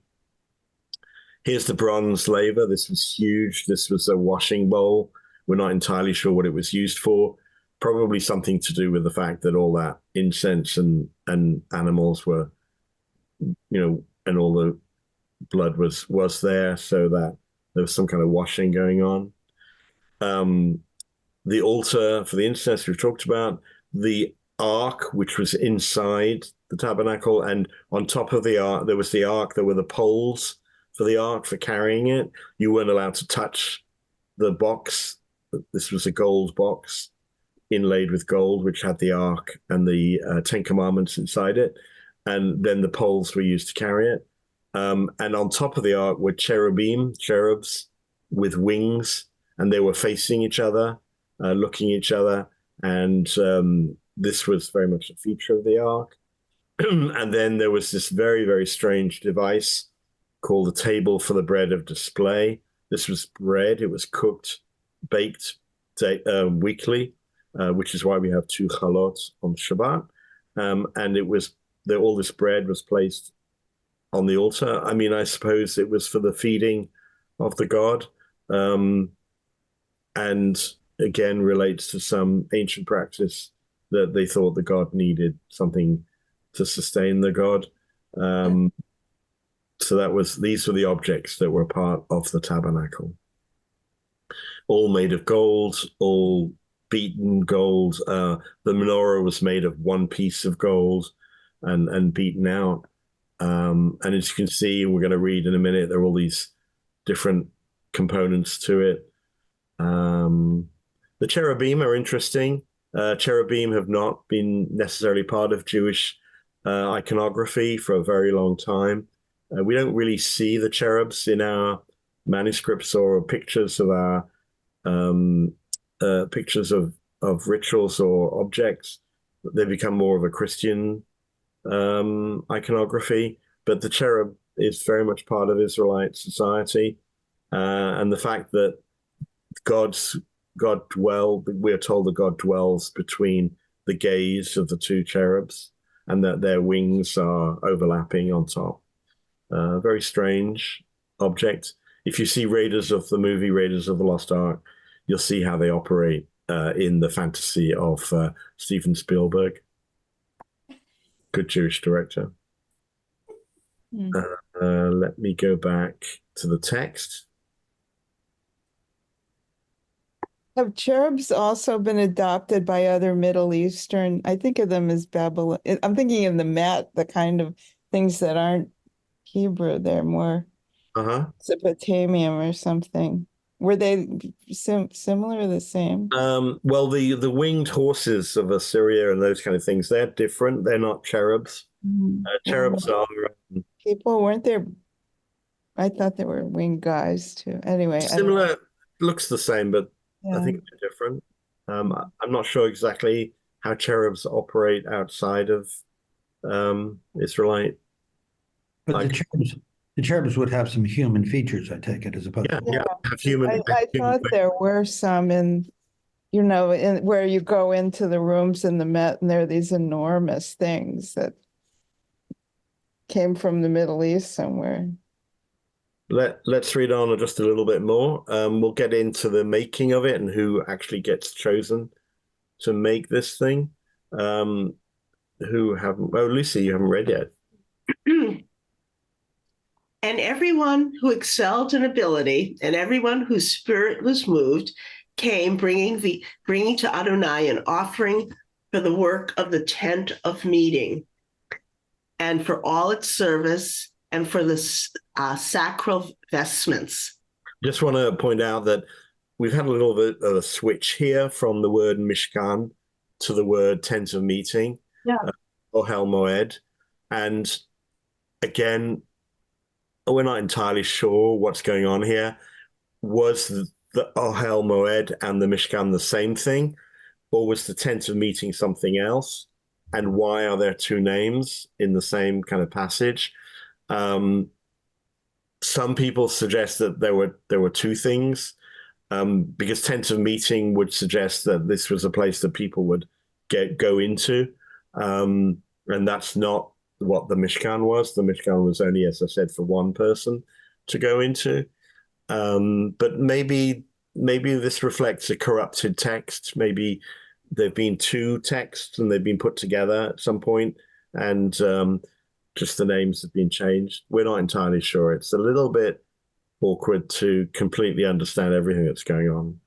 Here's the bronze laver. This was huge. This was a washing bowl. We're not entirely sure what it was used for. Probably something to do with the fact that all that incense and animals were, and all the blood was there, so that there was some kind of washing going on. The altar for the incense we've talked about. The ark, which was inside the tabernacle, and on top of the ark, there were the poles for the ark for carrying it. You weren't allowed to touch the box. This was a gold box inlaid with gold, which had the ark and the Ten Commandments inside it. And then the poles were used to carry it. And on top of the ark were cherubs with wings, and they were facing each other, looking at each other. And this was very much a feature of the ark. And then there was this very, very strange device called the table for the bread of display. This was bread. It was baked weekly, which is why we have 2 chalot on Shabbat. And all this bread was placed on the altar. I mean, I suppose it was for the feeding of the god. And again, relates to some ancient practice that they thought the god needed something to sustain the god. So these were the objects that were part of the tabernacle. All made of gold, all beaten gold. The menorah was made of one piece of gold and beaten out. And as you can see, we're going to read in a minute, there are all these different components to it. The cherubim are interesting. Cherubim have not been necessarily part of Jewish iconography for a very long time. We don't really see the cherubs in our manuscripts or pictures of our pictures of rituals or objects. They become more of a Christian iconography, but the cherub is very much part of Israelite society. And the fact that we're told that God dwells between the gaze of the 2 cherubs and that their wings are overlapping on top. Very strange object. If you see Raiders of the Lost Ark, you'll see how they operate in the fantasy of Steven Spielberg. Good Jewish director. Let me go back to the text. Have cherubs also been adopted by other Middle Eastern? I think of them as Babylon. I'm thinking of the kind of things that aren't Hebrew. They're more Mesopotamian or something. Were they similar or the same? Well, the winged horses of Assyria and those kind of things, they're different. They're not cherubs. Cherubs are people, weren't there? I thought they were winged guys too. Anyway, similar. Looks the same, but I think they're different. I'm not sure exactly how cherubs operate outside of Israelite. But the cherubs would have some human features, I take it, as opposed to have human. I thought there were some in where you go into the rooms in the Met, and there are these enormous things that came from the Middle East somewhere. Let's read on just a little bit more. We'll get into the making of it and who actually gets chosen to make this thing. Lucy, you haven't read yet. And everyone who excelled in ability and everyone whose spirit was moved came bringing to Adonai an offering for the work of the tent of meeting and for all its service and for the sacral vestments. Just want to point out that we've had a little bit of a switch here from the word Mishkan to the word tent of meeting, Ohel Moed. And again, we're not entirely sure what's going on here. Was the Ohel Moed and the Mishkan the same thing, or was the tent of meeting something else? And why are there two names in the same kind of passage? Some people suggest that there were two things, because tent of meeting would suggest that this was a place that people would go into, and that's not what the Mishkan was. The Mishkan was only, as I said, for one person to go into. But maybe this reflects a corrupted text. Maybe there've been two texts and they've been put together at some point, and just the names have been changed. We're not entirely sure. It's a little bit awkward to completely understand everything that's going on.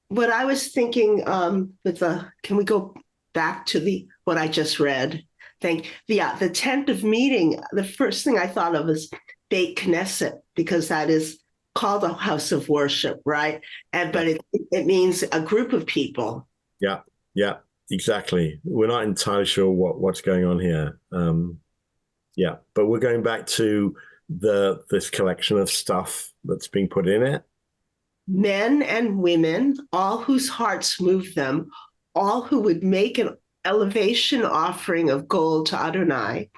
What I was thinking can we go back to what I just read? The tent of meeting, the first thing I thought of was Beit Knesset, because that is called a house of worship, right? But it means a group of people. Yeah, exactly. We're not entirely sure what's going on here. But we're going back to this collection of stuff that's being put in it. Men and women, all whose hearts moved them, all who would make an elevation offering of gold to Adonai,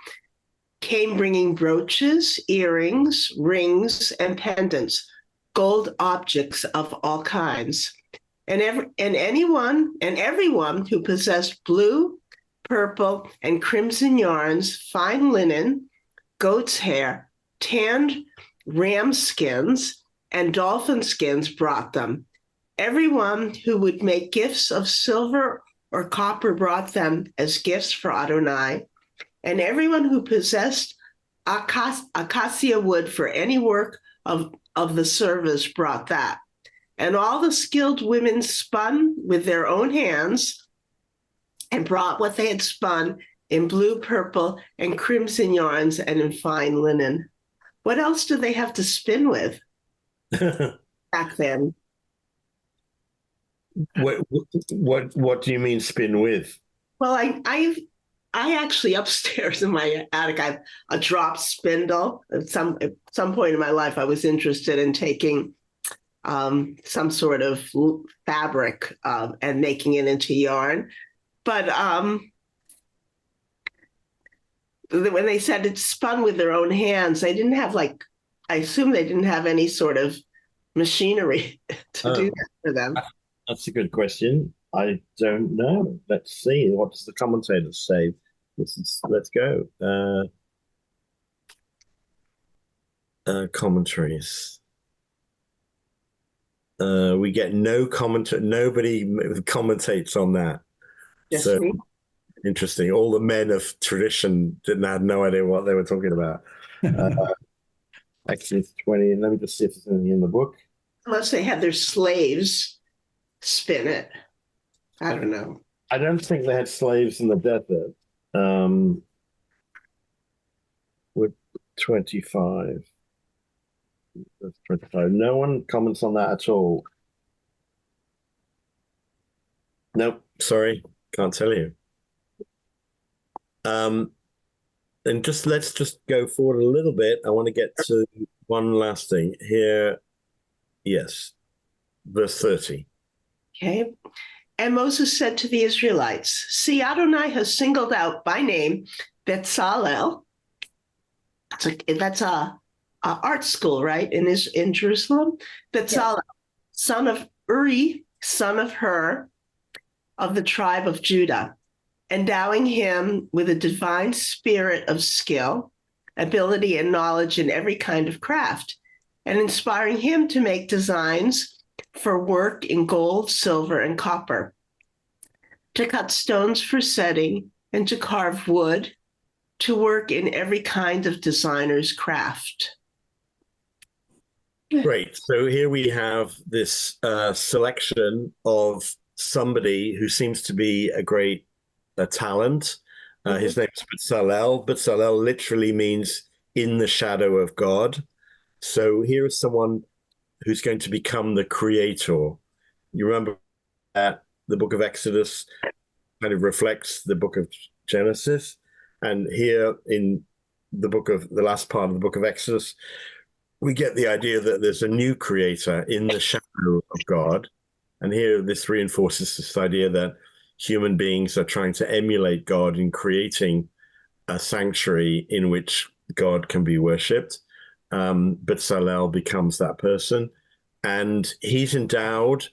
came bringing brooches, earrings, rings, and pendants, gold objects of all kinds. And everyone who possessed blue, purple, and crimson yarns, fine linen, goat's hair, tanned ram skins, and dolphin skins brought them. Everyone who would make gifts of silver or copper brought them as gifts for Adonai. And everyone who possessed acacia wood for any work of the service brought that. And all the skilled women spun with their own hands and brought what they had spun in blue, purple, and crimson yarns and in fine linen. What else did they have to spin with back then? What do you mean spin with? Well, I actually upstairs in my attic, I have a drop spindle. At some point in my life, I was interested in taking some sort of fabric and making it into yarn. But when they said it's spun with their own hands, they didn't have I assume they didn't have any sort of machinery to do that for them. That's a good question. I don't know. Let's see. What does the commentators say? Let's go. Commentaries. We get no comment. Nobody commentates on that. Yes, so interesting. All the men of tradition had no idea what they were talking about. Exodus 20. Let me just see if there's anything in the book. Unless they had their slaves spin it. I don't know. I don't think they had slaves in the desert. With 25. That's 25. No one comments on that at all. Nope, sorry, can't tell you. And let's just go forward a little bit. I want to get to one last thing here. Yes, verse 30. Okay. And Moses said to the Israelites, see, Adonai has singled out by name Betzalel. That's a art school, right? In Jerusalem. Betzalel, son of Uri, son of Hur, of the tribe of Judah, endowing him with a divine spirit of skill, ability, and knowledge in every kind of craft, and inspiring him to make designs for work in gold, silver, and copper, to cut stones for setting, and to carve wood, to work in every kind of designer's craft. Great. So here we have this selection of somebody who seems to be a great talent. His name is Bezalel. Bezalel literally means in the shadow of God. So here is someone who's going to become the creator. You remember that the book of Exodus kind of reflects the book of Genesis. And here in the last part of the book of Exodus, we get the idea that there's a new creator in the shadow of God. And here this reinforces this idea that human beings are trying to emulate God in creating a sanctuary in which God can be worshipped. Bezalel becomes that person. And he's endowed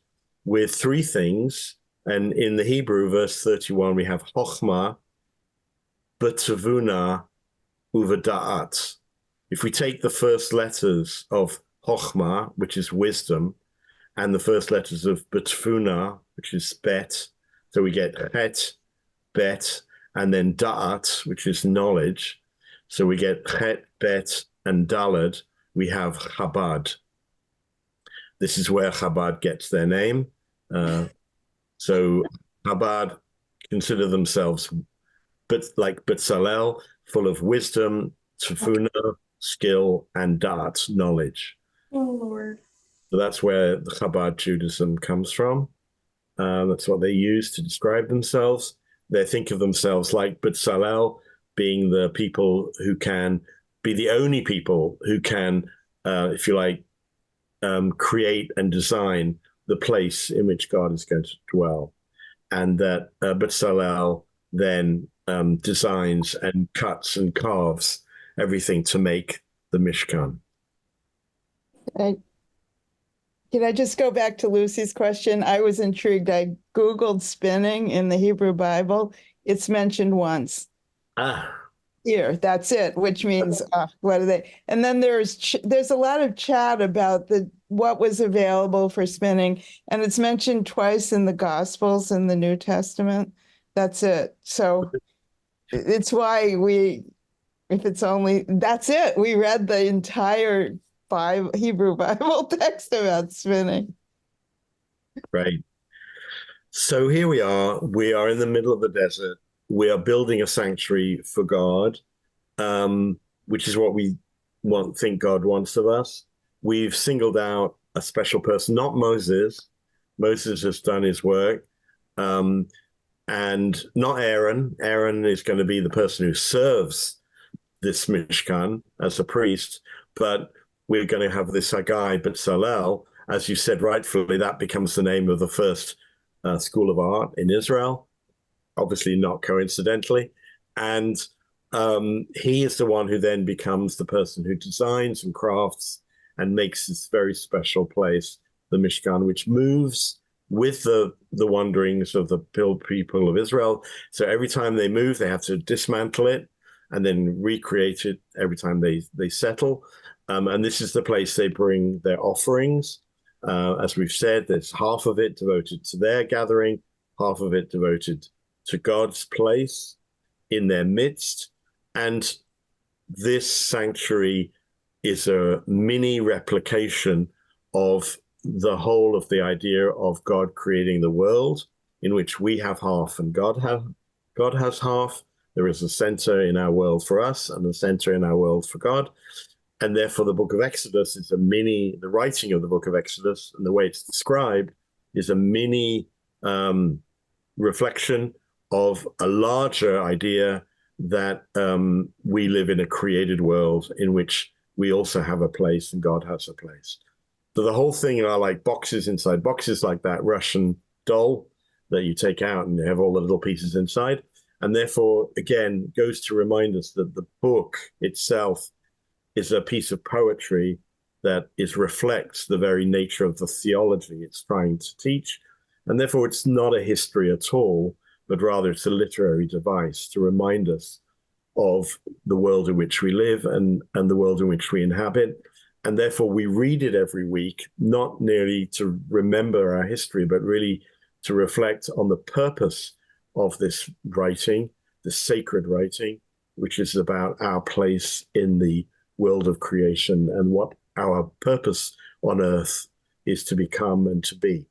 with three things. And in the Hebrew, verse 31, we have Chochmah, B'tavuna, Uvada'at. If we take the first letters of Chochmah, which is wisdom, and the first letters of B'tavuna, which is Bet, so we get Het, Bet, and then Da'at, which is knowledge. So we get Het, Bet, and Daled. We have Chabad. This is where Chabad gets their name. So Chabad consider themselves like Bezalel, full of wisdom, tefuna, skill, and da'at, knowledge. Oh, Lord. So that's where the Chabad Judaism comes from. That's what they use to describe themselves. They think of themselves like Bezalel, being the people who can be the only people who can, if you like, create and design the place in which God is going to dwell. And that Bezalel then designs and cuts and carves everything to make the Mishkan. Can I just go back to Lucy's question? I was intrigued. I Googled spinning in the Hebrew Bible. It's mentioned once. Here, that's it, which means what are they? And then there's a lot of chat about what was available for spinning, and it's mentioned twice in the Gospels in the New Testament. That's it. So it's why that's it. We read the entire Hebrew Bible text about spinning. Right. So here we are. We are in the middle of the desert. We are building a sanctuary for God, which is what we think God wants of us. We've singled out a special person, not Moses. Moses has done his work, and not Aaron. Aaron is going to be the person who serves this Mishkan as a priest, but we're going to have this guy, Bezalel. As you said rightfully, that becomes the name of the first school of art in Israel. Obviously not coincidentally. And he is the one who then becomes the person who designs and crafts and makes this very special place, the Mishkan, which moves with the wanderings of the people of Israel. So every time they move, they have to dismantle it and then recreate it every time they settle. And this is the place they bring their offerings. As we've said, there's half of it devoted to their gathering, half of it devoted to God's place in their midst. And this sanctuary is a mini replication of the whole of the idea of God creating the world, in which we have half and God has half. There is a center in our world for us and a center in our world for God. And therefore the book of Exodus is the writing of the book of Exodus and the way it's described is a mini reflection of a larger idea that we live in a created world in which we also have a place and God has a place. So the whole thing are like boxes inside boxes, like that Russian doll that you take out and you have all the little pieces inside. And therefore, again, goes to remind us that the book itself is a piece of poetry that reflects the very nature of the theology it's trying to teach. And therefore, it's not a history at all, but rather it's a literary device to remind us of the world in which we live and the world in which we inhabit. And therefore, we read it every week, not merely to remember our history, but really to reflect on the purpose of this writing, the sacred writing, which is about our place in the world of creation and what our purpose on earth is to become and to be.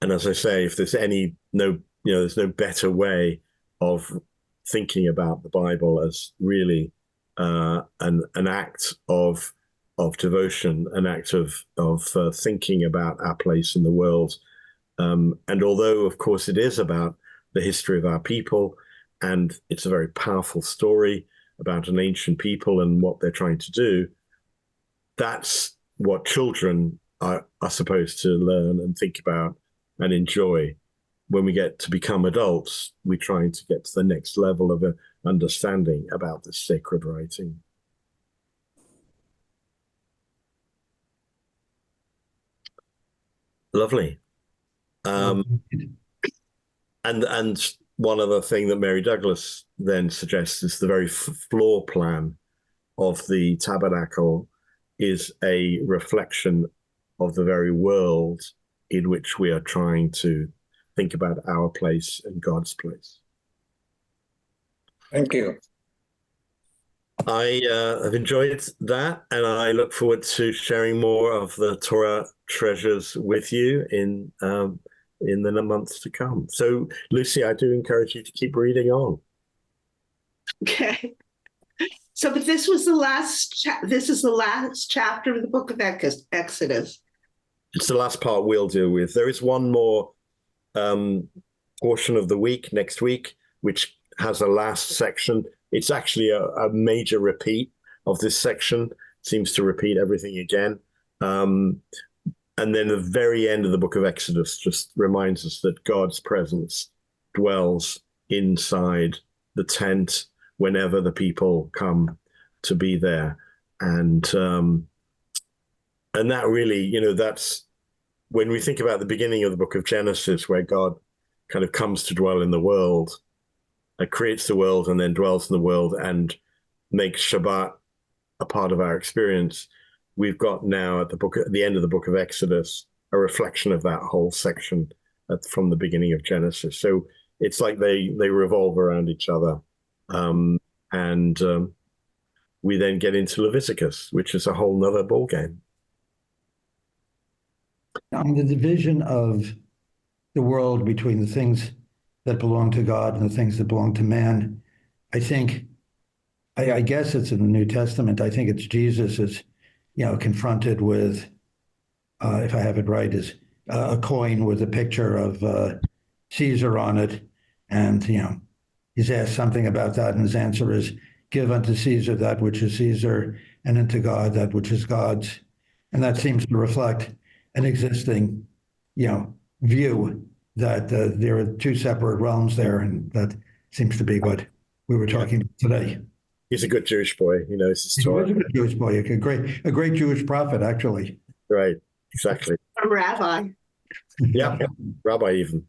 And as I say, if there's there's no better way of thinking about the Bible as really an act of devotion, an act of thinking about our place in the world. And although, of course, it is about the history of our people, and it's a very powerful story about an ancient people and what they're trying to do, that's what children are supposed to learn and think about and enjoy. When we get to become adults, we're trying to get to the next level of understanding about this sacred writing. Lovely. And one other thing that Mary Douglas then suggests is the very floor plan of the tabernacle is a reflection of the very world in which we are trying to think about our place and God's place. Thank you. I have enjoyed that, and I look forward to sharing more of the Torah treasures with you in the months to come. So, Lucy, I do encourage you to keep reading on. Okay. So, but this was the last. This is the last chapter of the book of Exodus. It's the last part we'll deal with. There is one more portion of the week next week, which has a last section. It's actually a major repeat of this section. It seems to repeat everything again. And then the very end of the book of Exodus just reminds us that God's presence dwells inside the tent whenever the people come to be there. And that really, that's when we think about the beginning of the book of Genesis, where God kind of comes to dwell in the world, creates the world and then dwells in the world and makes Shabbat a part of our experience. We've got now at the end of the book of Exodus a reflection of that whole section from the beginning of Genesis. So it's like they revolve around each other, and we then get into Leviticus, which is a whole nother ballgame. On the division of the world between the things that belong to God and the things that belong to man, I think, I guess it's in the New Testament. I think it's Jesus is, confronted with, if I have it right, is a coin with a picture of Caesar on it, and he's asked something about that, and his answer is, "Give unto Caesar that which is Caesar, and unto God that which is God's," and that seems to reflect an existing, view that there are two separate realms there, and that seems to be what we were talking about today. He's a good Jewish boy. He knows his story. He was a good Jewish boy, a great Jewish prophet, actually. Right, exactly. A rabbi. Yeah, rabbi even.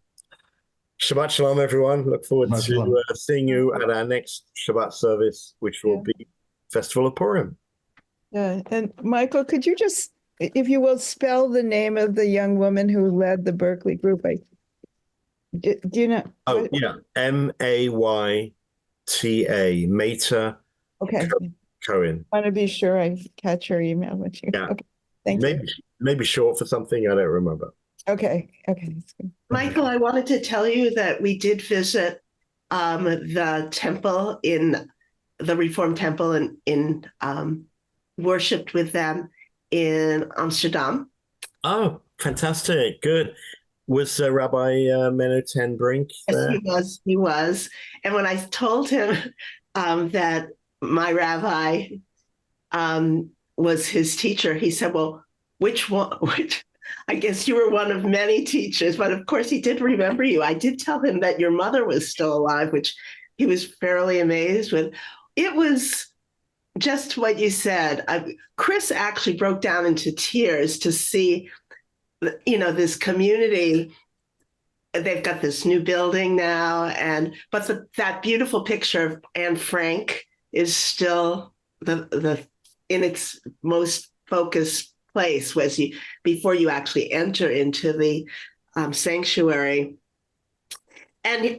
Shabbat shalom, everyone. Look forward to seeing you at our next Shabbat service, which will be Festival of Purim. Yeah, and Michael, could you just, if you will, spell the name of the young woman who led the Berkeley group? Do you know? Oh, yeah. Mayta, Meta Okay. Cohen. I want to be sure I catch her email with you. Yeah. Okay. Thank you. Maybe short for something. I don't remember. Okay. That's good. Michael, I wanted to tell you that we did visit the temple in the Reformed temple and worshipped with them in Amsterdam. Oh, fantastic. Good. Was Rabbi Menno ten Brink there? Yes, he was. And when I told him that my rabbi was his teacher, he said, "Well, which one?" I guess you were one of many teachers, but of course he did remember you. I did tell him that your mother was still alive, which he was fairly amazed with. It was just what you said. Chris actually broke down into tears to see, this community. They've got this new building now, but that beautiful picture of Anne Frank is still the in its most focused place before you actually enter into the sanctuary. And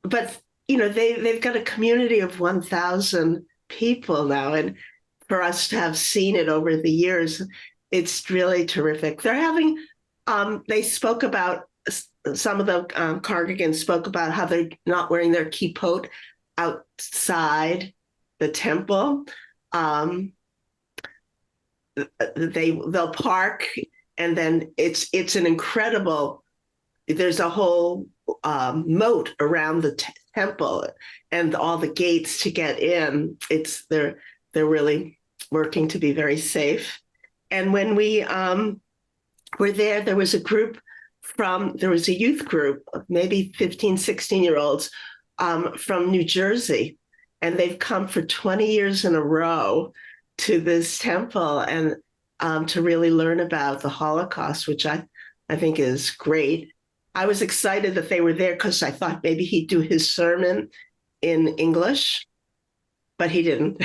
but they've got a community of 1,000 people now, and for us to have seen it over the years, it's really terrific. They're having, they spoke about, some of the congregants spoke about how they're not wearing their kippot outside the temple. They'll park, and then it's an incredible. There's a whole moat around the temple and all the gates to get in. They're really working to be very safe. And when we were there, there was a youth group of maybe 15, 16-year-olds from New Jersey, and they've come for 20 years in a row to this temple and to really learn about the Holocaust, which I think is great. I was excited that they were there because I thought maybe he'd do his sermon in English, but he didn't.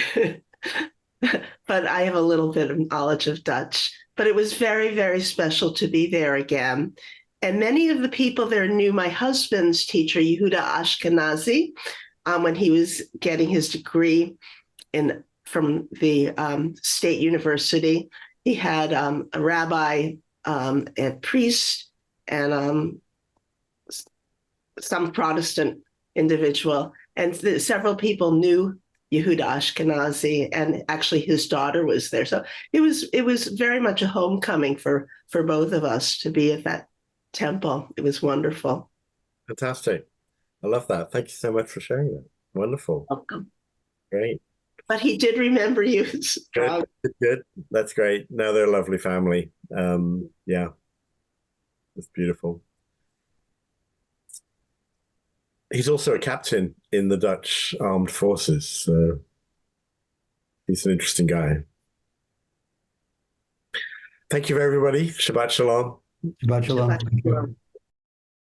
But I have a little bit of knowledge of Dutch. But it was very, very special to be there again. And many of the people there knew my husband's teacher, Yehuda Ashkenazi, when he was getting his degree from the State University. He had a rabbi, a priest, and some Protestant individual. And several people knew Yehuda Ashkenazi, and actually his daughter was there. So it was very much a homecoming for both of us to be at that temple. It was wonderful. Fantastic. I love that. Thank you so much for sharing that. Wonderful. Welcome. Great. But he did remember you. Good. That's great. No, they're a lovely family. Yeah. It's beautiful. He's also a captain in the Dutch armed forces, so he's an interesting guy. Thank you, everybody. Shabbat shalom. Shabbat shalom. Shabbat shalom.